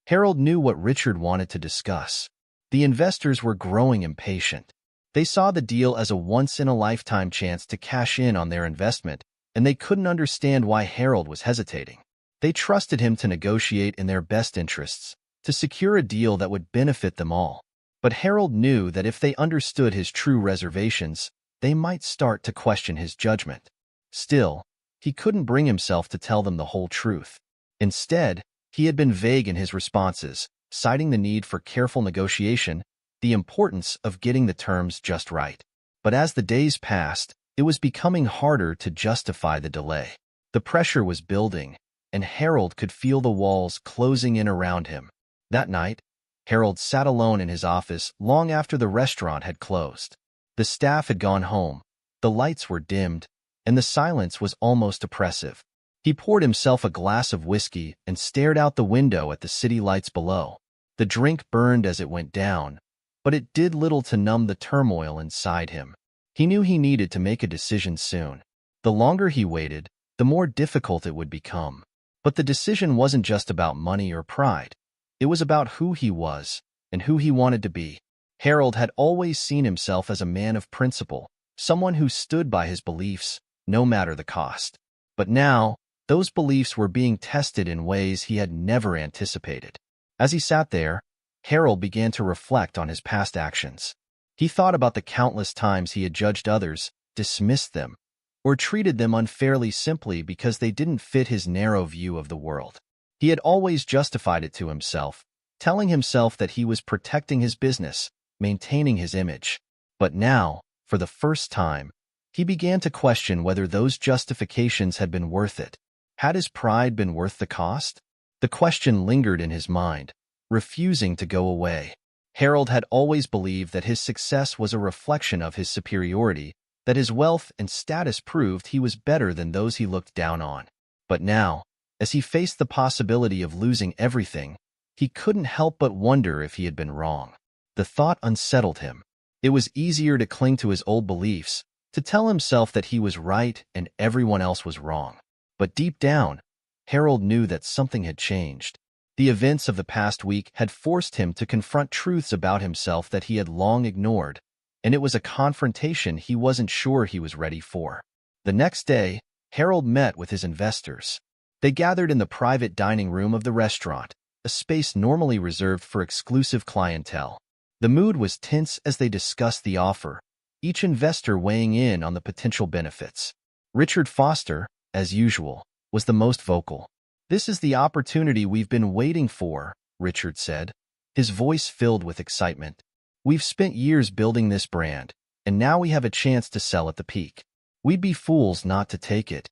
Harold knew what Richard wanted to discuss. The investors were growing impatient. They saw the deal as a once-in-a-lifetime chance to cash in on their investment, and they couldn't understand why Harold was hesitating. They trusted him to negotiate in their best interests, to secure a deal that would benefit them all. But Harold knew that if they understood his true reservations, they might start to question his judgment. Still, he couldn't bring himself to tell them the whole truth. Instead, he had been vague in his responses, citing the need for careful negotiation, the importance of getting the terms just right. But as the days passed, it was becoming harder to justify the delay. The pressure was building, and Harold could feel the walls closing in around him. That night, Harold sat alone in his office long after the restaurant had closed. The staff had gone home, the lights were dimmed, and the silence was almost oppressive. He poured himself a glass of whiskey and stared out the window at the city lights below. The drink burned as it went down, but it did little to numb the turmoil inside him. He knew he needed to make a decision soon. The longer he waited, the more difficult it would become. But the decision wasn't just about money or pride. It was about who he was and who he wanted to be. Harold had always seen himself as a man of principle, someone who stood by his beliefs, no matter the cost. But now, those beliefs were being tested in ways he had never anticipated. As he sat there, Harold began to reflect on his past actions. He thought about the countless times he had judged others, dismissed them, or treated them unfairly simply because they didn't fit his narrow view of the world. He had always justified it to himself, telling himself that he was protecting his business, maintaining his image. But now, for the first time, he began to question whether those justifications had been worth it. Had his pride been worth the cost? The question lingered in his mind, refusing to go away. Harold had always believed that his success was a reflection of his superiority, that his wealth and status proved he was better than those he looked down on. But now, as he faced the possibility of losing everything, he couldn't help but wonder if he had been wrong. The thought unsettled him. It was easier to cling to his old beliefs, to tell himself that he was right and everyone else was wrong. But deep down, Harold knew that something had changed. The events of the past week had forced him to confront truths about himself that he had long ignored, and it was a confrontation he wasn't sure he was ready for. The next day, Harold met with his investors. They gathered in the private dining room of the restaurant, a space normally reserved for exclusive clientele. The mood was tense as they discussed the offer, each investor weighing in on the potential benefits. Richard Foster, as usual, was the most vocal. "This is the opportunity we've been waiting for," Richard said, his voice filled with excitement. "We've spent years building this brand, and now we have a chance to sell at the peak. We'd be fools not to take it."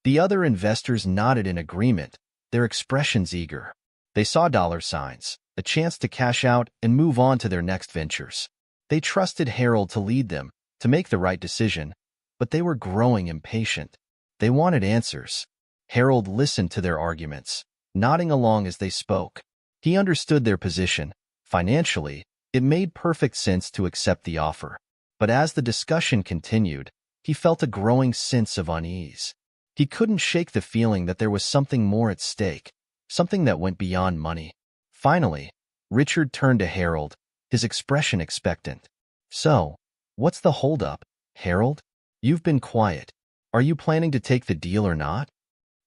The other investors nodded in agreement, their expressions eager. They saw dollar signs, a chance to cash out and move on to their next ventures. They trusted Harold to lead them, to make the right decision, but they were growing impatient. They wanted answers. Harold listened to their arguments, nodding along as they spoke. He understood their position. Financially, it made perfect sense to accept the offer. But as the discussion continued, he felt a growing sense of unease. He couldn't shake the feeling that there was something more at stake, something that went beyond money. Finally, Richard turned to Harold, his expression expectant. "So, what's the holdup, Harold? You've been quiet. Are you planning to take the deal or not?"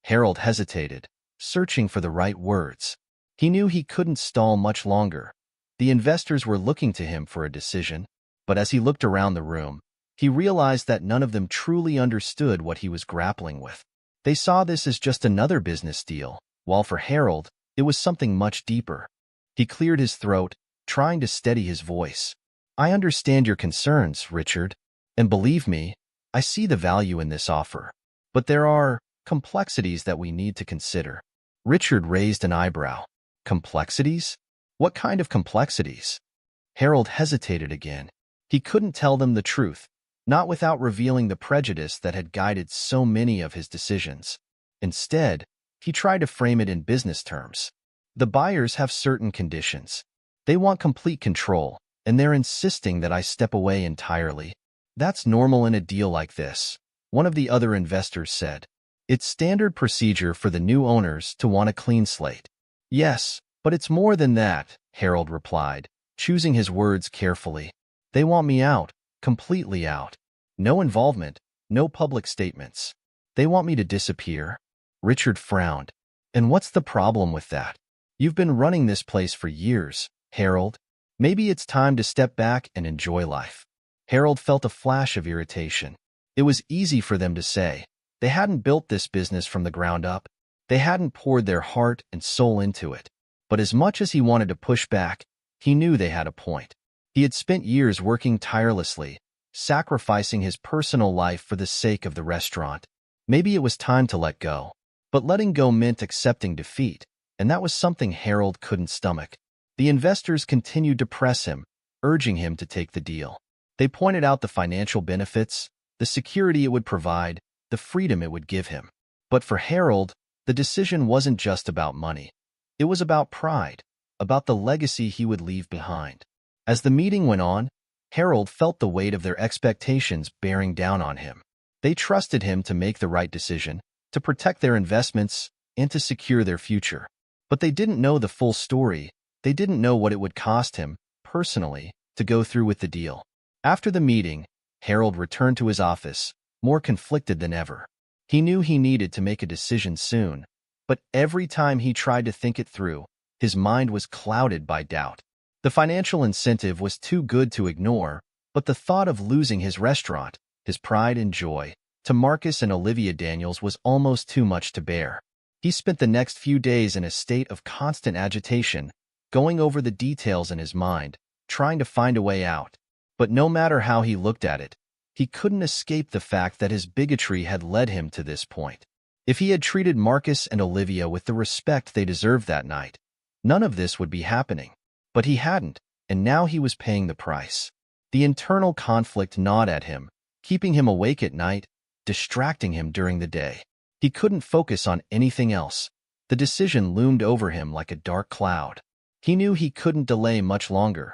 Harold hesitated, searching for the right words. He knew he couldn't stall much longer. The investors were looking to him for a decision, but as he looked around the room, he realized that none of them truly understood what he was grappling with. They saw this as just another business deal, while for Harold, it was something much deeper. He cleared his throat, trying to steady his voice. "I understand your concerns, Richard, and believe me, I see the value in this offer. But there are complexities that we need to consider." Richard raised an eyebrow. "Complexities? What kind of complexities?" Harold hesitated again. He couldn't tell them the truth, not without revealing the prejudice that had guided so many of his decisions. Instead, he tried to frame it in business terms. "The buyers have certain conditions. They want complete control, and they're insisting that I step away entirely. That's normal in a deal like this," one of the other investors said. "It's standard procedure for the new owners to want a clean slate." "Yes, but it's more than that," Harold replied, choosing his words carefully. "They want me out, Completely out. No involvement, no public statements. They want me to disappear? Richard frowned. And what's the problem with that? You've been running this place for years, Harold. Maybe it's time to step back and enjoy life. Harold felt a flash of irritation. It was easy for them to say. They hadn't built this business from the ground up. They hadn't poured their heart and soul into it. But as much as he wanted to push back, he knew they had a point. He had spent years working tirelessly, sacrificing his personal life for the sake of the restaurant. Maybe it was time to let go. But letting go meant accepting defeat, and that was something Harold couldn't stomach. The investors continued to press him, urging him to take the deal. They pointed out the financial benefits, the security it would provide, the freedom it would give him. But for Harold, the decision wasn't just about money. It was about pride, about the legacy he would leave behind. As the meeting went on, Harold felt the weight of their expectations bearing down on him. They trusted him to make the right decision, to protect their investments, and to secure their future. But they didn't know the full story. They didn't know what it would cost him, personally, to go through with the deal. After the meeting, Harold returned to his office, more conflicted than ever. He knew he needed to make a decision soon, but every time he tried to think it through, his mind was clouded by doubt. The financial incentive was too good to ignore, but the thought of losing his restaurant, his pride and joy, to Marcus and Olivia Daniels was almost too much to bear. He spent the next few days in a state of constant agitation, going over the details in his mind, trying to find a way out. But no matter how he looked at it, he couldn't escape the fact that his bigotry had led him to this point. If he had treated Marcus and Olivia with the respect they deserved that night, none of this would be happening. But he hadn't, and now he was paying the price. The internal conflict gnawed at him, keeping him awake at night, distracting him during the day. He couldn't focus on anything else. The decision loomed over him like a dark cloud. He knew he couldn't delay much longer.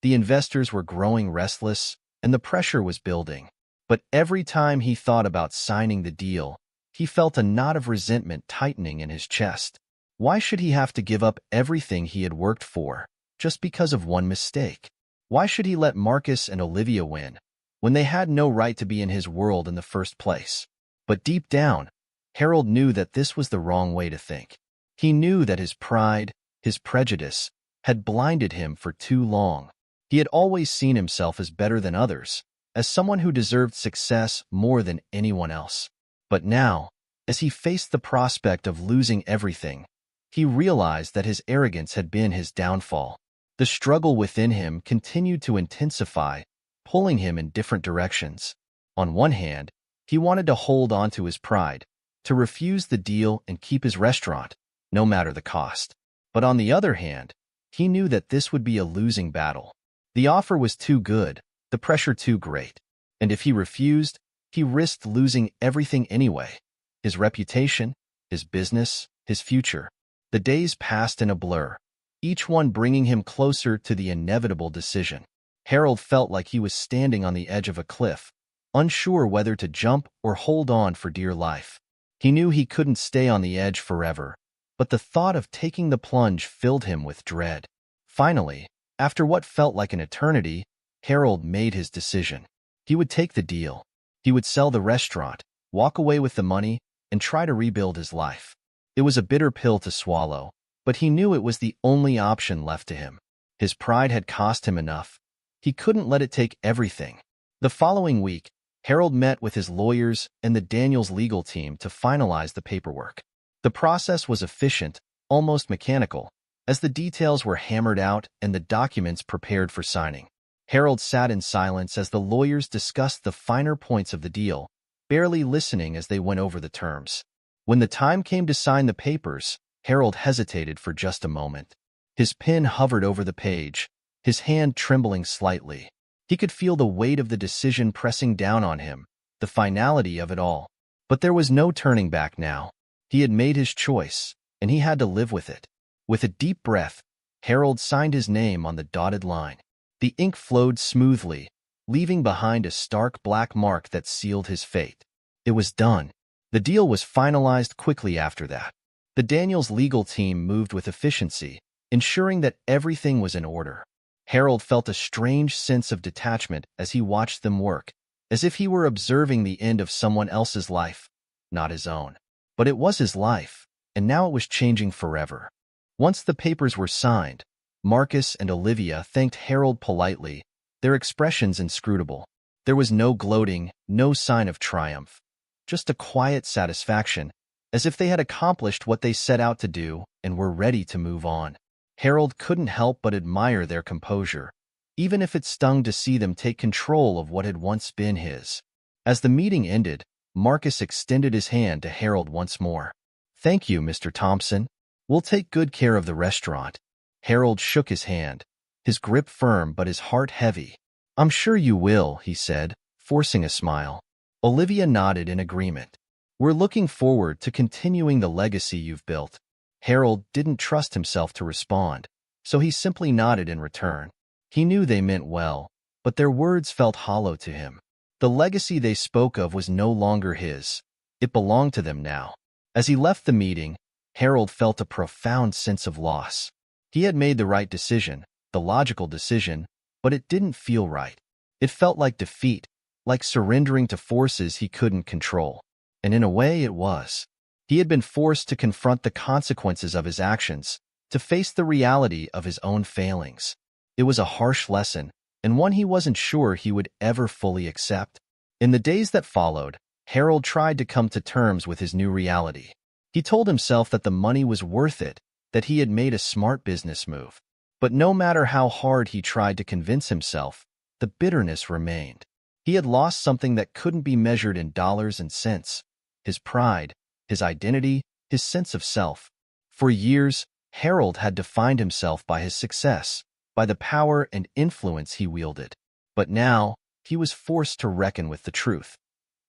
The investors were growing restless, and the pressure was building. But every time he thought about signing the deal, he felt a knot of resentment tightening in his chest. Why should he have to give up everything he had worked for, just because of one mistake? Why should he let Marcus and Olivia win, when they had no right to be in his world in the first place? But deep down, Harold knew that this was the wrong way to think. He knew that his pride, his prejudice, had blinded him for too long. He had always seen himself as better than others, as someone who deserved success more than anyone else. But now, as he faced the prospect of losing everything, he realized that his arrogance had been his downfall. The struggle within him continued to intensify, pulling him in different directions. On one hand, he wanted to hold on to his pride, to refuse the deal and keep his restaurant, no matter the cost. But on the other hand, he knew that this would be a losing battle. The offer was too good, the pressure too great. And if he refused, he risked losing everything anyway. His reputation, his business, his future. The days passed in a blur, each one bringing him closer to the inevitable decision. Harold felt like he was standing on the edge of a cliff, unsure whether to jump or hold on for dear life. He knew he couldn't stay on the edge forever, but the thought of taking the plunge filled him with dread. Finally, after what felt like an eternity, Harold made his decision. He would take the deal. He would sell the restaurant, walk away with the money, and try to rebuild his life. It was a bitter pill to swallow, but he knew it was the only option left to him. His pride had cost him enough. He couldn't let it take everything. The following week, Harold met with his lawyers and the Daniels legal team to finalize the paperwork. The process was efficient, almost mechanical, as the details were hammered out and the documents prepared for signing. Harold sat in silence as the lawyers discussed the finer points of the deal, barely listening as they went over the terms. When the time came to sign the papers, Harold hesitated for just a moment. His pen hovered over the page, his hand trembling slightly. He could feel the weight of the decision pressing down on him, the finality of it all. But there was no turning back now. He had made his choice, and he had to live with it. With a deep breath, Harold signed his name on the dotted line. The ink flowed smoothly, leaving behind a stark black mark that sealed his fate. It was done. The deal was finalized quickly after that. The Daniels legal team moved with efficiency, ensuring that everything was in order. Harold felt a strange sense of detachment as he watched them work, as if he were observing the end of someone else's life, not his own. But it was his life, and now it was changing forever. Once the papers were signed, Marcus and Olivia thanked Harold politely, their expressions inscrutable. There was no gloating, no sign of triumph, just a quiet satisfaction, as if they had accomplished what they set out to do and were ready to move on. Harold couldn't help but admire their composure, even if it stung to see them take control of what had once been his. As the meeting ended, Marcus extended his hand to Harold once more. "Thank you, Mr. Thompson. We'll take good care of the restaurant." Harold shook his hand, his grip firm but his heart heavy. "I'm sure you will," he said, forcing a smile. Olivia nodded in agreement. "We're looking forward to continuing the legacy you've built." Harold didn't trust himself to respond, so he simply nodded in return. He knew they meant well, but their words felt hollow to him. The legacy they spoke of was no longer his. It belonged to them now. As he left the meeting, Harold felt a profound sense of loss. He had made the right decision, the logical decision, but it didn't feel right. It felt like defeat, like surrendering to forces he couldn't control. And in a way, it was. He had been forced to confront the consequences of his actions, to face the reality of his own failings. It was a harsh lesson, and one he wasn't sure he would ever fully accept. In the days that followed, Harold tried to come to terms with his new reality. He told himself that the money was worth it, that he had made a smart business move. But no matter how hard he tried to convince himself, the bitterness remained. He had lost something that couldn't be measured in dollars and cents: his pride, his identity, his sense of self. For years, Harold had defined himself by his success, by the power and influence he wielded. But now, he was forced to reckon with the truth.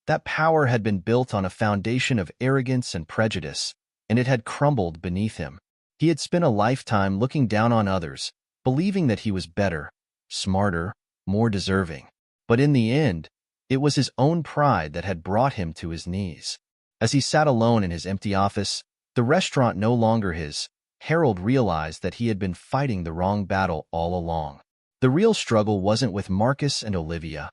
That power had been built on a foundation of arrogance and prejudice, and it had crumbled beneath him. He had spent a lifetime looking down on others, believing that he was better, smarter, more deserving. But in the end, it was his own pride that had brought him to his knees. As he sat alone in his empty office, the restaurant no longer his, Harold realized that he had been fighting the wrong battle all along. The real struggle wasn't with Marcus and Olivia,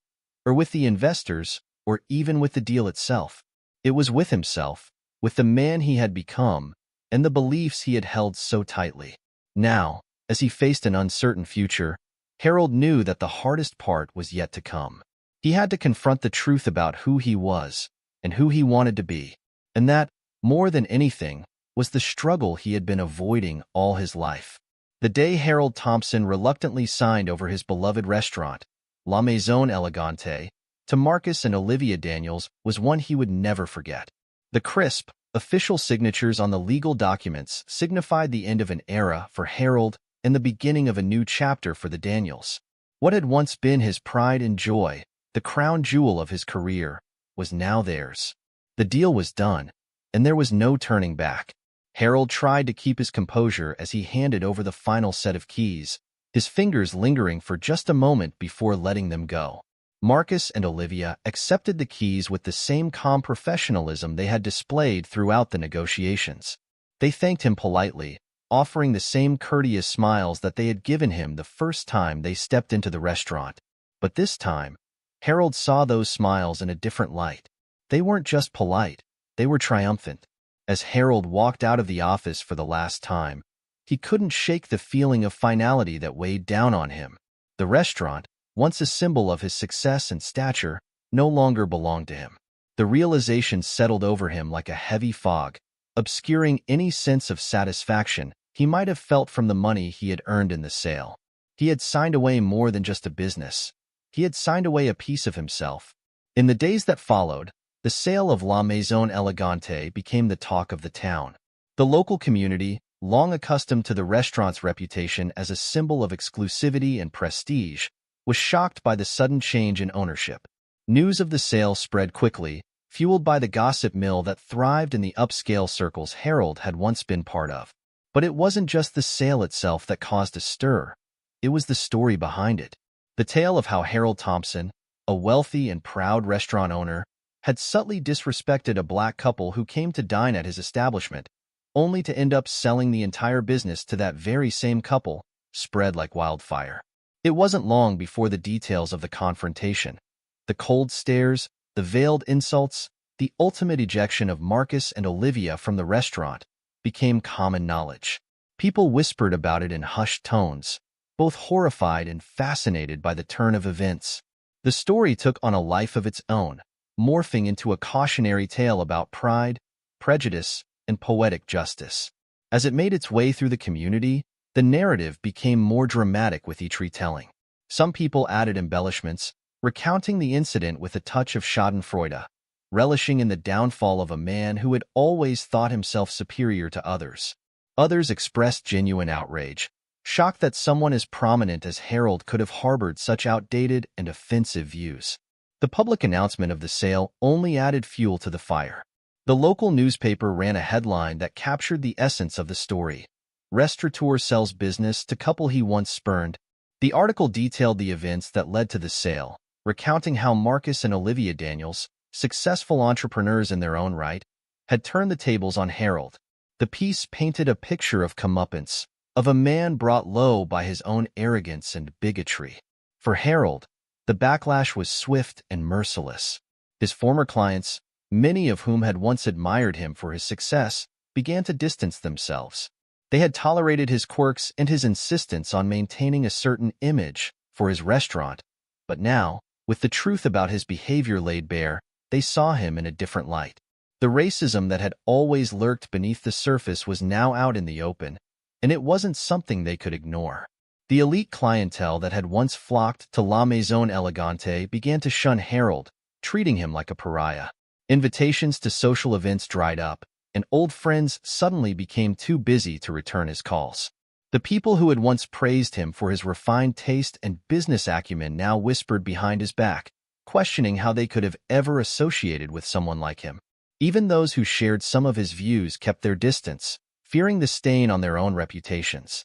or with the investors, or even with the deal itself. It was with himself, with the man he had become, and the beliefs he had held so tightly. Now, as he faced an uncertain future, Harold knew that the hardest part was yet to come. He had to confront the truth about who he was and who he wanted to be, and that, more than anything, was the struggle he had been avoiding all his life. The day Harold Thompson reluctantly signed over his beloved restaurant, La Maison Elegante, to Marcus and Olivia Daniels was one he would never forget. The crisp, official signatures on the legal documents signified the end of an era for Harold and the beginning of a new chapter for the Daniels. What had once been his pride and joy, the crown jewel of his career, was now theirs. The deal was done, and there was no turning back. Harold tried to keep his composure as he handed over the final set of keys, his fingers lingering for just a moment before letting them go. Marcus and Olivia accepted the keys with the same calm professionalism they had displayed throughout the negotiations. They thanked him politely, offering the same courteous smiles that they had given him the first time they stepped into the restaurant. But this time, Harold saw those smiles in a different light. They weren't just polite, they were triumphant. As Harold walked out of the office for the last time, he couldn't shake the feeling of finality that weighed down on him. The restaurant, once a symbol of his success and stature, no longer belonged to him. The realization settled over him like a heavy fog, obscuring any sense of satisfaction he might have felt from the money he had earned in the sale. He had signed away more than just a business. He had signed away a piece of himself. In the days that followed, the sale of La Maison Elegante became the talk of the town. The local community, long accustomed to the restaurant's reputation as a symbol of exclusivity and prestige, was shocked by the sudden change in ownership. News of the sale spread quickly, fueled by the gossip mill that thrived in the upscale circles Harold had once been part of. But it wasn't just the sale itself that caused a stir. It was the story behind it. The tale of how Harold Thompson, a wealthy and proud restaurant owner, had subtly disrespected a black couple who came to dine at his establishment, only to end up selling the entire business to that very same couple, spread like wildfire. It wasn't long before the details of the confrontation, the cold stares, the veiled insults, the ultimate ejection of Marcus and Olivia from the restaurant, became common knowledge. People whispered about it in hushed tones, both horrified and fascinated by the turn of events. The story took on a life of its own, morphing into a cautionary tale about pride, prejudice, and poetic justice. As it made its way through the community, the narrative became more dramatic with each retelling. Some people added embellishments, recounting the incident with a touch of schadenfreude, relishing in the downfall of a man who had always thought himself superior to others. Others expressed genuine outrage, shocked that someone as prominent as Harold could have harbored such outdated and offensive views. The public announcement of the sale only added fuel to the fire. The local newspaper ran a headline that captured the essence of the story. Restaurateur sells business to couple he once spurned. The article detailed the events that led to the sale, recounting how Marcus and Olivia Daniels, successful entrepreneurs in their own right, had turned the tables on Harold. The piece painted a picture of comeuppance, of a man brought low by his own arrogance and bigotry. For Harold, the backlash was swift and merciless. His former clients, many of whom had once admired him for his success, began to distance themselves. They had tolerated his quirks and his insistence on maintaining a certain image for his restaurant, but now, with the truth about his behavior laid bare, they saw him in a different light. The racism that had always lurked beneath the surface was now out in the open, and it wasn't something they could ignore. The elite clientele that had once flocked to La Maison Elegante began to shun Harold, treating him like a pariah. Invitations to social events dried up, and old friends suddenly became too busy to return his calls. The people who had once praised him for his refined taste and business acumen now whispered behind his back, questioning how they could have ever associated with someone like him. Even those who shared some of his views kept their distance, fearing the stain on their own reputations.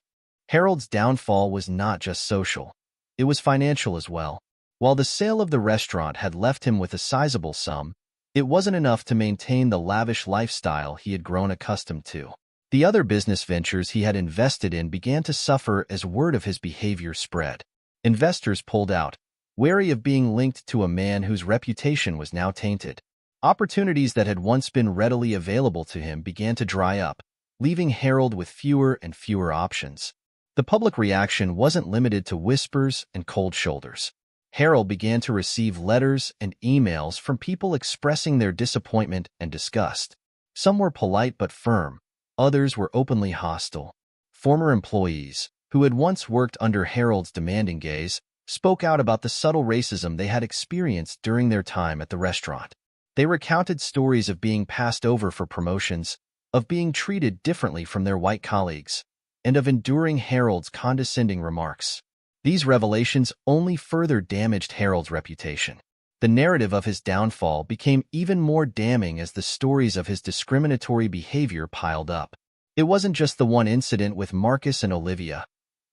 Harold's downfall was not just social. It was financial as well. While the sale of the restaurant had left him with a sizable sum, it wasn't enough to maintain the lavish lifestyle he had grown accustomed to. The other business ventures he had invested in began to suffer as word of his behavior spread. Investors pulled out, wary of being linked to a man whose reputation was now tainted. Opportunities that had once been readily available to him began to dry up, leaving Harold with fewer and fewer options. The public reaction wasn't limited to whispers and cold shoulders. Harold began to receive letters and emails from people expressing their disappointment and disgust. Some were polite but firm, others were openly hostile. Former employees, who had once worked under Harold's demanding gaze, spoke out about the subtle racism they had experienced during their time at the restaurant. They recounted stories of being passed over for promotions, of being treated differently from their white colleagues, and of enduring Harold's condescending remarks. These revelations only further damaged Harold's reputation. The narrative of his downfall became even more damning as the stories of his discriminatory behavior piled up. It wasn't just the one incident with Marcus and Olivia.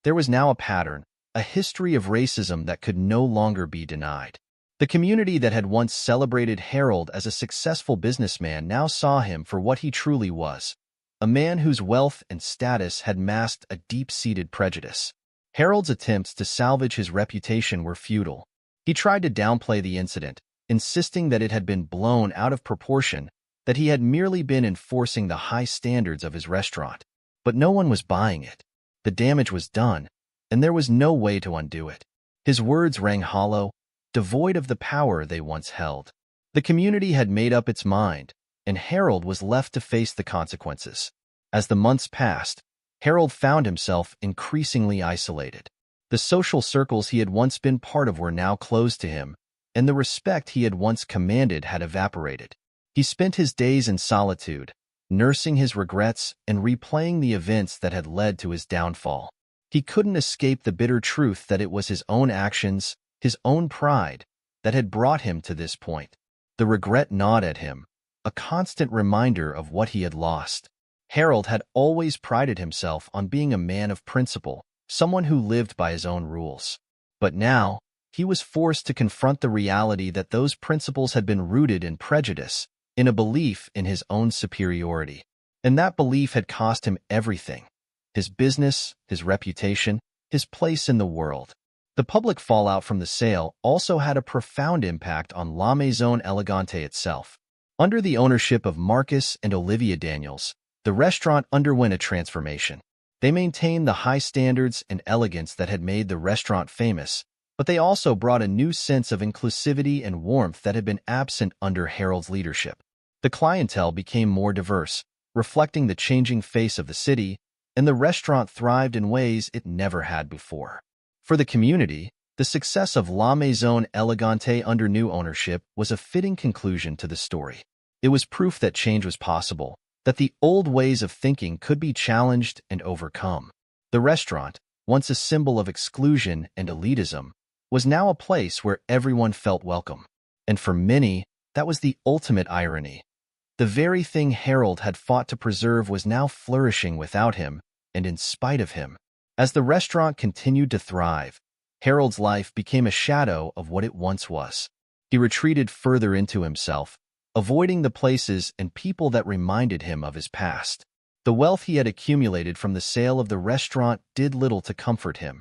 There was now a pattern, a history of racism that could no longer be denied. The community that had once celebrated Harold as a successful businessman now saw him for what he truly was, a man whose wealth and status had masked a deep-seated prejudice. Harold's attempts to salvage his reputation were futile. He tried to downplay the incident, insisting that it had been blown out of proportion, that he had merely been enforcing the high standards of his restaurant. But no one was buying it. The damage was done, and there was no way to undo it. His words rang hollow, devoid of the power they once held. The community had made up its mind, and Harold was left to face the consequences. As the months passed, Harold found himself increasingly isolated. The social circles he had once been part of were now closed to him, and the respect he had once commanded had evaporated. He spent his days in solitude, nursing his regrets and replaying the events that had led to his downfall. He couldn't escape the bitter truth that it was his own actions, his own pride, that had brought him to this point. The regret gnawed at him, a constant reminder of what he had lost. Harold had always prided himself on being a man of principle, someone who lived by his own rules. But now, he was forced to confront the reality that those principles had been rooted in prejudice, in a belief in his own superiority. And that belief had cost him everything: his business, his reputation, his place in the world. The public fallout from the sale also had a profound impact on La Maison Elegante itself. Under the ownership of Marcus and Olivia Daniels, the restaurant underwent a transformation. They maintained the high standards and elegance that had made the restaurant famous, but they also brought a new sense of inclusivity and warmth that had been absent under Harold's leadership. The clientele became more diverse, reflecting the changing face of the city, and the restaurant thrived in ways it never had before. For the community, the success of La Maison Elegante under new ownership was a fitting conclusion to the story. It was proof that change was possible, that the old ways of thinking could be challenged and overcome. The restaurant, once a symbol of exclusion and elitism, was now a place where everyone felt welcome. And for many, that was the ultimate irony. The very thing Harold had fought to preserve was now flourishing without him and in spite of him. As the restaurant continued to thrive, Harold's life became a shadow of what it once was. He retreated further into himself, avoiding the places and people that reminded him of his past. The wealth he had accumulated from the sale of the restaurant did little to comfort him.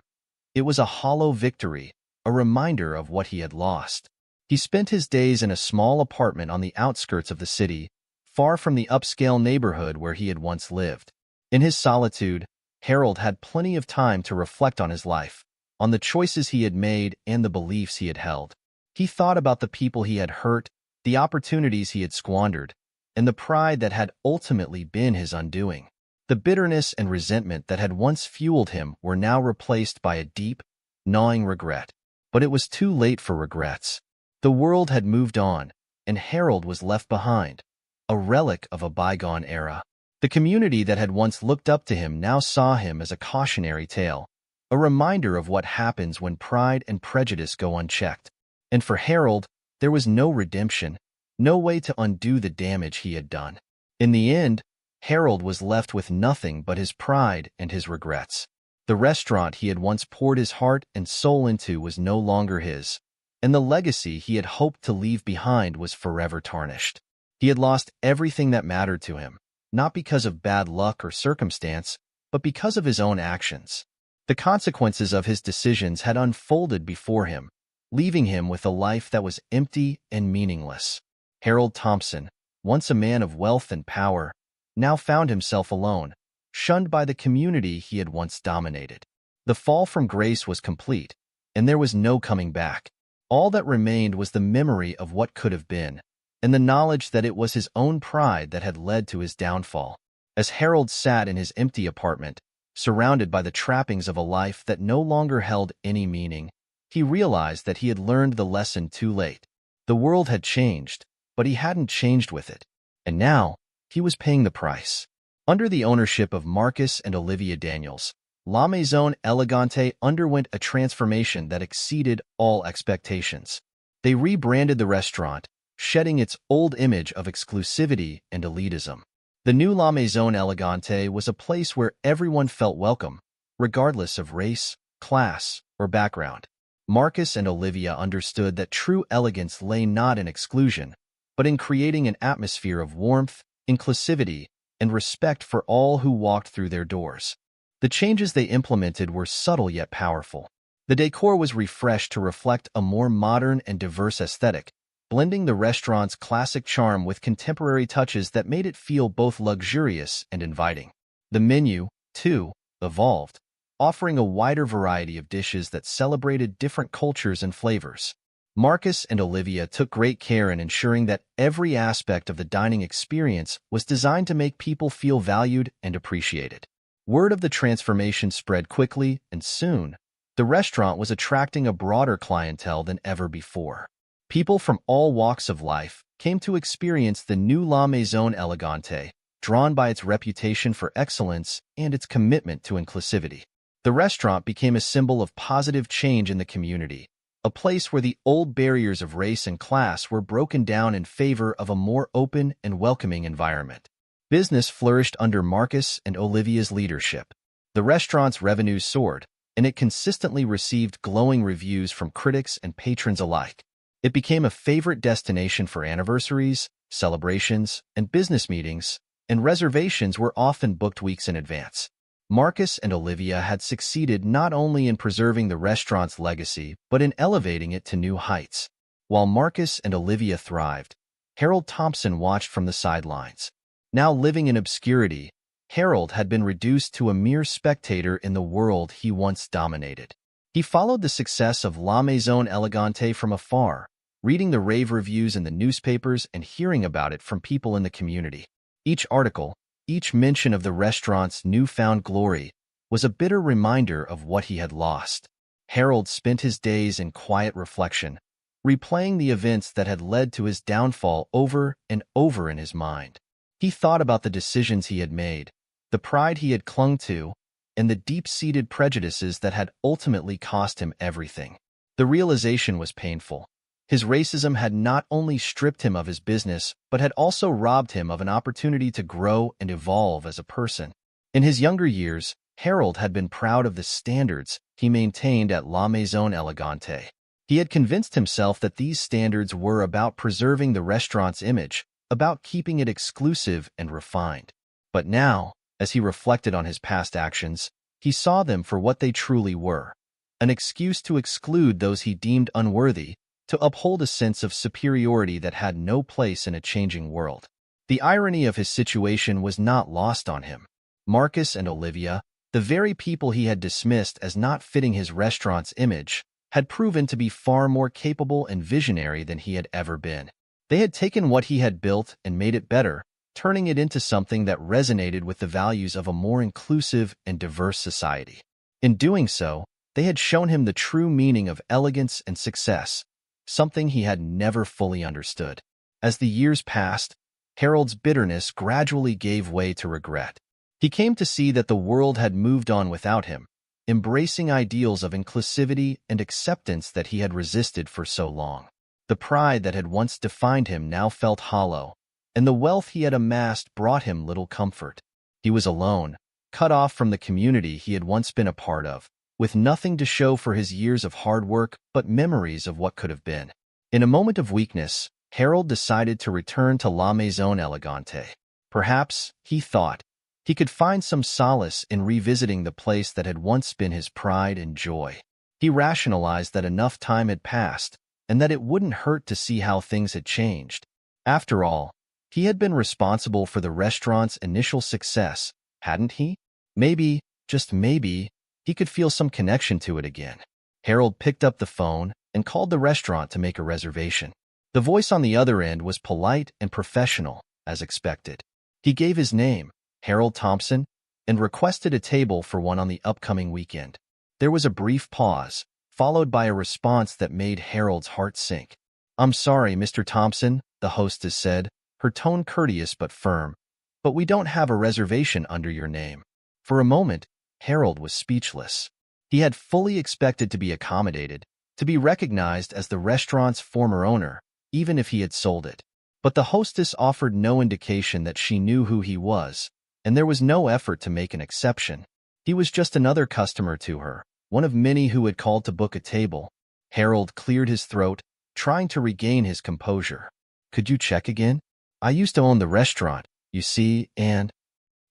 It was a hollow victory, a reminder of what he had lost. He spent his days in a small apartment on the outskirts of the city, far from the upscale neighborhood where he had once lived. In his solitude, Harold had plenty of time to reflect on his life, on the choices he had made and the beliefs he had held. He thought about the people he had hurt, the opportunities he had squandered, and the pride that had ultimately been his undoing. The bitterness and resentment that had once fueled him were now replaced by a deep, gnawing regret. But it was too late for regrets. The world had moved on, and Harold was left behind, a relic of a bygone era. The community that had once looked up to him now saw him as a cautionary tale, a reminder of what happens when pride and prejudice go unchecked. And for Harold, there was no redemption, no way to undo the damage he had done. In the end, Harold was left with nothing but his pride and his regrets. The restaurant he had once poured his heart and soul into was no longer his, and the legacy he had hoped to leave behind was forever tarnished. He had lost everything that mattered to him, not because of bad luck or circumstance, but because of his own actions. The consequences of his decisions had unfolded before him, leaving him with a life that was empty and meaningless. Harold Thompson, once a man of wealth and power, now found himself alone, shunned by the community he had once dominated. The fall from grace was complete, and there was no coming back. All that remained was the memory of what could have been, and the knowledge that it was his own pride that had led to his downfall. As Harold sat in his empty apartment, surrounded by the trappings of a life that no longer held any meaning, he realized that he had learned the lesson too late. The world had changed, but he hadn't changed with it, and now he was paying the price. Under the ownership of Marcus and Olivia Daniels, La Maison Elegante underwent a transformation that exceeded all expectations. They rebranded the restaurant, shedding its old image of exclusivity and elitism. The new La Maison Elegante was a place where everyone felt welcome, regardless of race, class, or background. Marcus and Olivia understood that true elegance lay not in exclusion, but in creating an atmosphere of warmth, inclusivity, and respect for all who walked through their doors. The changes they implemented were subtle yet powerful. The decor was refreshed to reflect a more modern and diverse aesthetic, blending the restaurant's classic charm with contemporary touches that made it feel both luxurious and inviting. The menu, too, evolved, offering a wider variety of dishes that celebrated different cultures and flavors. Marcus and Olivia took great care in ensuring that every aspect of the dining experience was designed to make people feel valued and appreciated. Word of the transformation spread quickly, and soon, the restaurant was attracting a broader clientele than ever before. People from all walks of life came to experience the new La Maison Elegante, drawn by its reputation for excellence and its commitment to inclusivity. The restaurant became a symbol of positive change in the community, a place where the old barriers of race and class were broken down in favor of a more open and welcoming environment. Business flourished under Marcus and Olivia's leadership. The restaurant's revenues soared, and it consistently received glowing reviews from critics and patrons alike. It became a favorite destination for anniversaries, celebrations, and business meetings, and reservations were often booked weeks in advance. Marcus and Olivia had succeeded not only in preserving the restaurant's legacy, but in elevating it to new heights. While Marcus and Olivia thrived, Harold Thompson watched from the sidelines. Now living in obscurity, Harold had been reduced to a mere spectator in the world he once dominated. He followed the success of La Maison Elegante from afar, reading the rave reviews in the newspapers and hearing about it from people in the community. Each article, each mention of the restaurant's newfound glory, was a bitter reminder of what he had lost. Harold spent his days in quiet reflection, replaying the events that had led to his downfall over and over in his mind. He thought about the decisions he had made, the pride he had clung to, and the deep-seated prejudices that had ultimately cost him everything. The realization was painful. His racism had not only stripped him of his business, but had also robbed him of an opportunity to grow and evolve as a person. In his younger years, Harold had been proud of the standards he maintained at La Maison Elegante. He had convinced himself that these standards were about preserving the restaurant's image, about keeping it exclusive and refined. But now, as he reflected on his past actions, he saw them for what they truly were: an excuse to exclude those he deemed unworthy, to uphold a sense of superiority that had no place in a changing world. The irony of his situation was not lost on him. Marcus and Olivia, the very people he had dismissed as not fitting his restaurant's image, had proven to be far more capable and visionary than he had ever been. They had taken what he had built and made it better, turning it into something that resonated with the values of a more inclusive and diverse society. In doing so, they had shown him the true meaning of elegance and success, something he had never fully understood. As the years passed, Harold's bitterness gradually gave way to regret. He came to see that the world had moved on without him, embracing ideals of inclusivity and acceptance that he had resisted for so long. The pride that had once defined him now felt hollow, and the wealth he had amassed brought him little comfort. He was alone, cut off from the community he had once been a part of, with nothing to show for his years of hard work but memories of what could have been. In a moment of weakness, Harold decided to return to La Maison Elegante. Perhaps, he thought, he could find some solace in revisiting the place that had once been his pride and joy. He rationalized that enough time had passed, and that it wouldn't hurt to see how things had changed. After all, he had been responsible for the restaurant's initial success, hadn't he? Maybe, just maybe, he could feel some connection to it again. Harold picked up the phone and called the restaurant to make a reservation. The voice on the other end was polite and professional, as expected. He gave his name, Harold Thompson, and requested a table for one on the upcoming weekend. There was a brief pause, followed by a response that made Harold's heart sink. "I'm sorry, Mr. Thompson," the hostess said, her tone courteous but firm, "but we don't have a reservation under your name." For a moment, Harold was speechless. He had fully expected to be accommodated, to be recognized as the restaurant's former owner, even if he had sold it. But the hostess offered no indication that she knew who he was, and there was no effort to make an exception. He was just another customer to her, one of many who had called to book a table. Harold cleared his throat, trying to regain his composure. "Could you check again? I used to own the restaurant, you see, and—"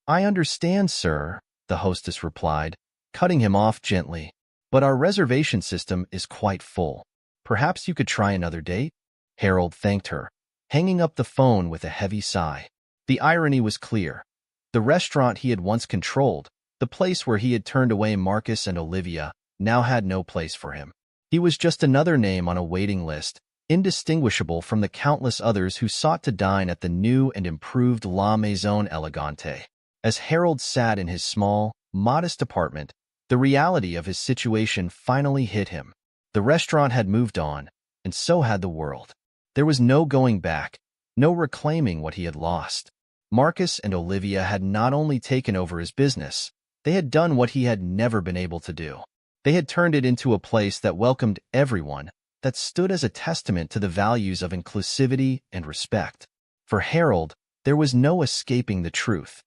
"I understand, sir," the hostess replied, cutting him off gently. "But our reservation system is quite full. Perhaps you could try another date?" Harold thanked her, hanging up the phone with a heavy sigh. The irony was clear. The restaurant he had once controlled, the place where he had turned away Marcus and Olivia, now had no place for him. He was just another name on a waiting list, indistinguishable from the countless others who sought to dine at the new and improved La Maison Elegante. As Harold sat in his small, modest apartment, the reality of his situation finally hit him. The restaurant had moved on, and so had the world. There was no going back, no reclaiming what he had lost. Marcus and Olivia had not only taken over his business, they had done what he had never been able to do. They had turned it into a place that welcomed everyone, that stood as a testament to the values of inclusivity and respect. For Harold, there was no escaping the truth.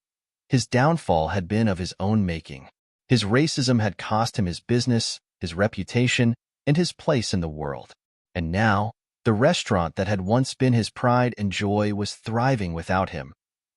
His downfall had been of his own making. His racism had cost him his business, his reputation, and his place in the world. And now, the restaurant that had once been his pride and joy was thriving without him,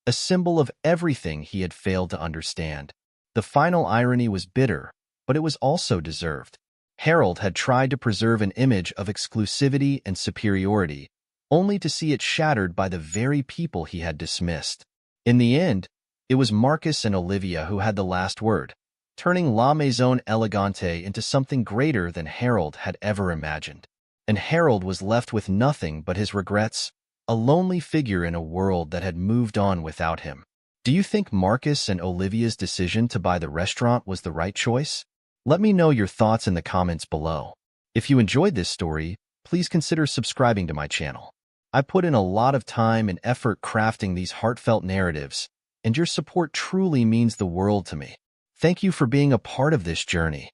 a symbol of everything he had failed to understand. The final irony was bitter, but it was also deserved. Harold had tried to preserve an image of exclusivity and superiority, only to see it shattered by the very people he had dismissed. In the end, it was Marcus and Olivia who had the last word, turning La Maison Elegante into something greater than Harold had ever imagined. And Harold was left with nothing but his regrets, a lonely figure in a world that had moved on without him. Do you think Marcus and Olivia's decision to buy the restaurant was the right choice? Let me know your thoughts in the comments below. If you enjoyed this story, please consider subscribing to my channel. I put in a lot of time and effort crafting these heartfelt narratives, and your support truly means the world to me. Thank you for being a part of this journey.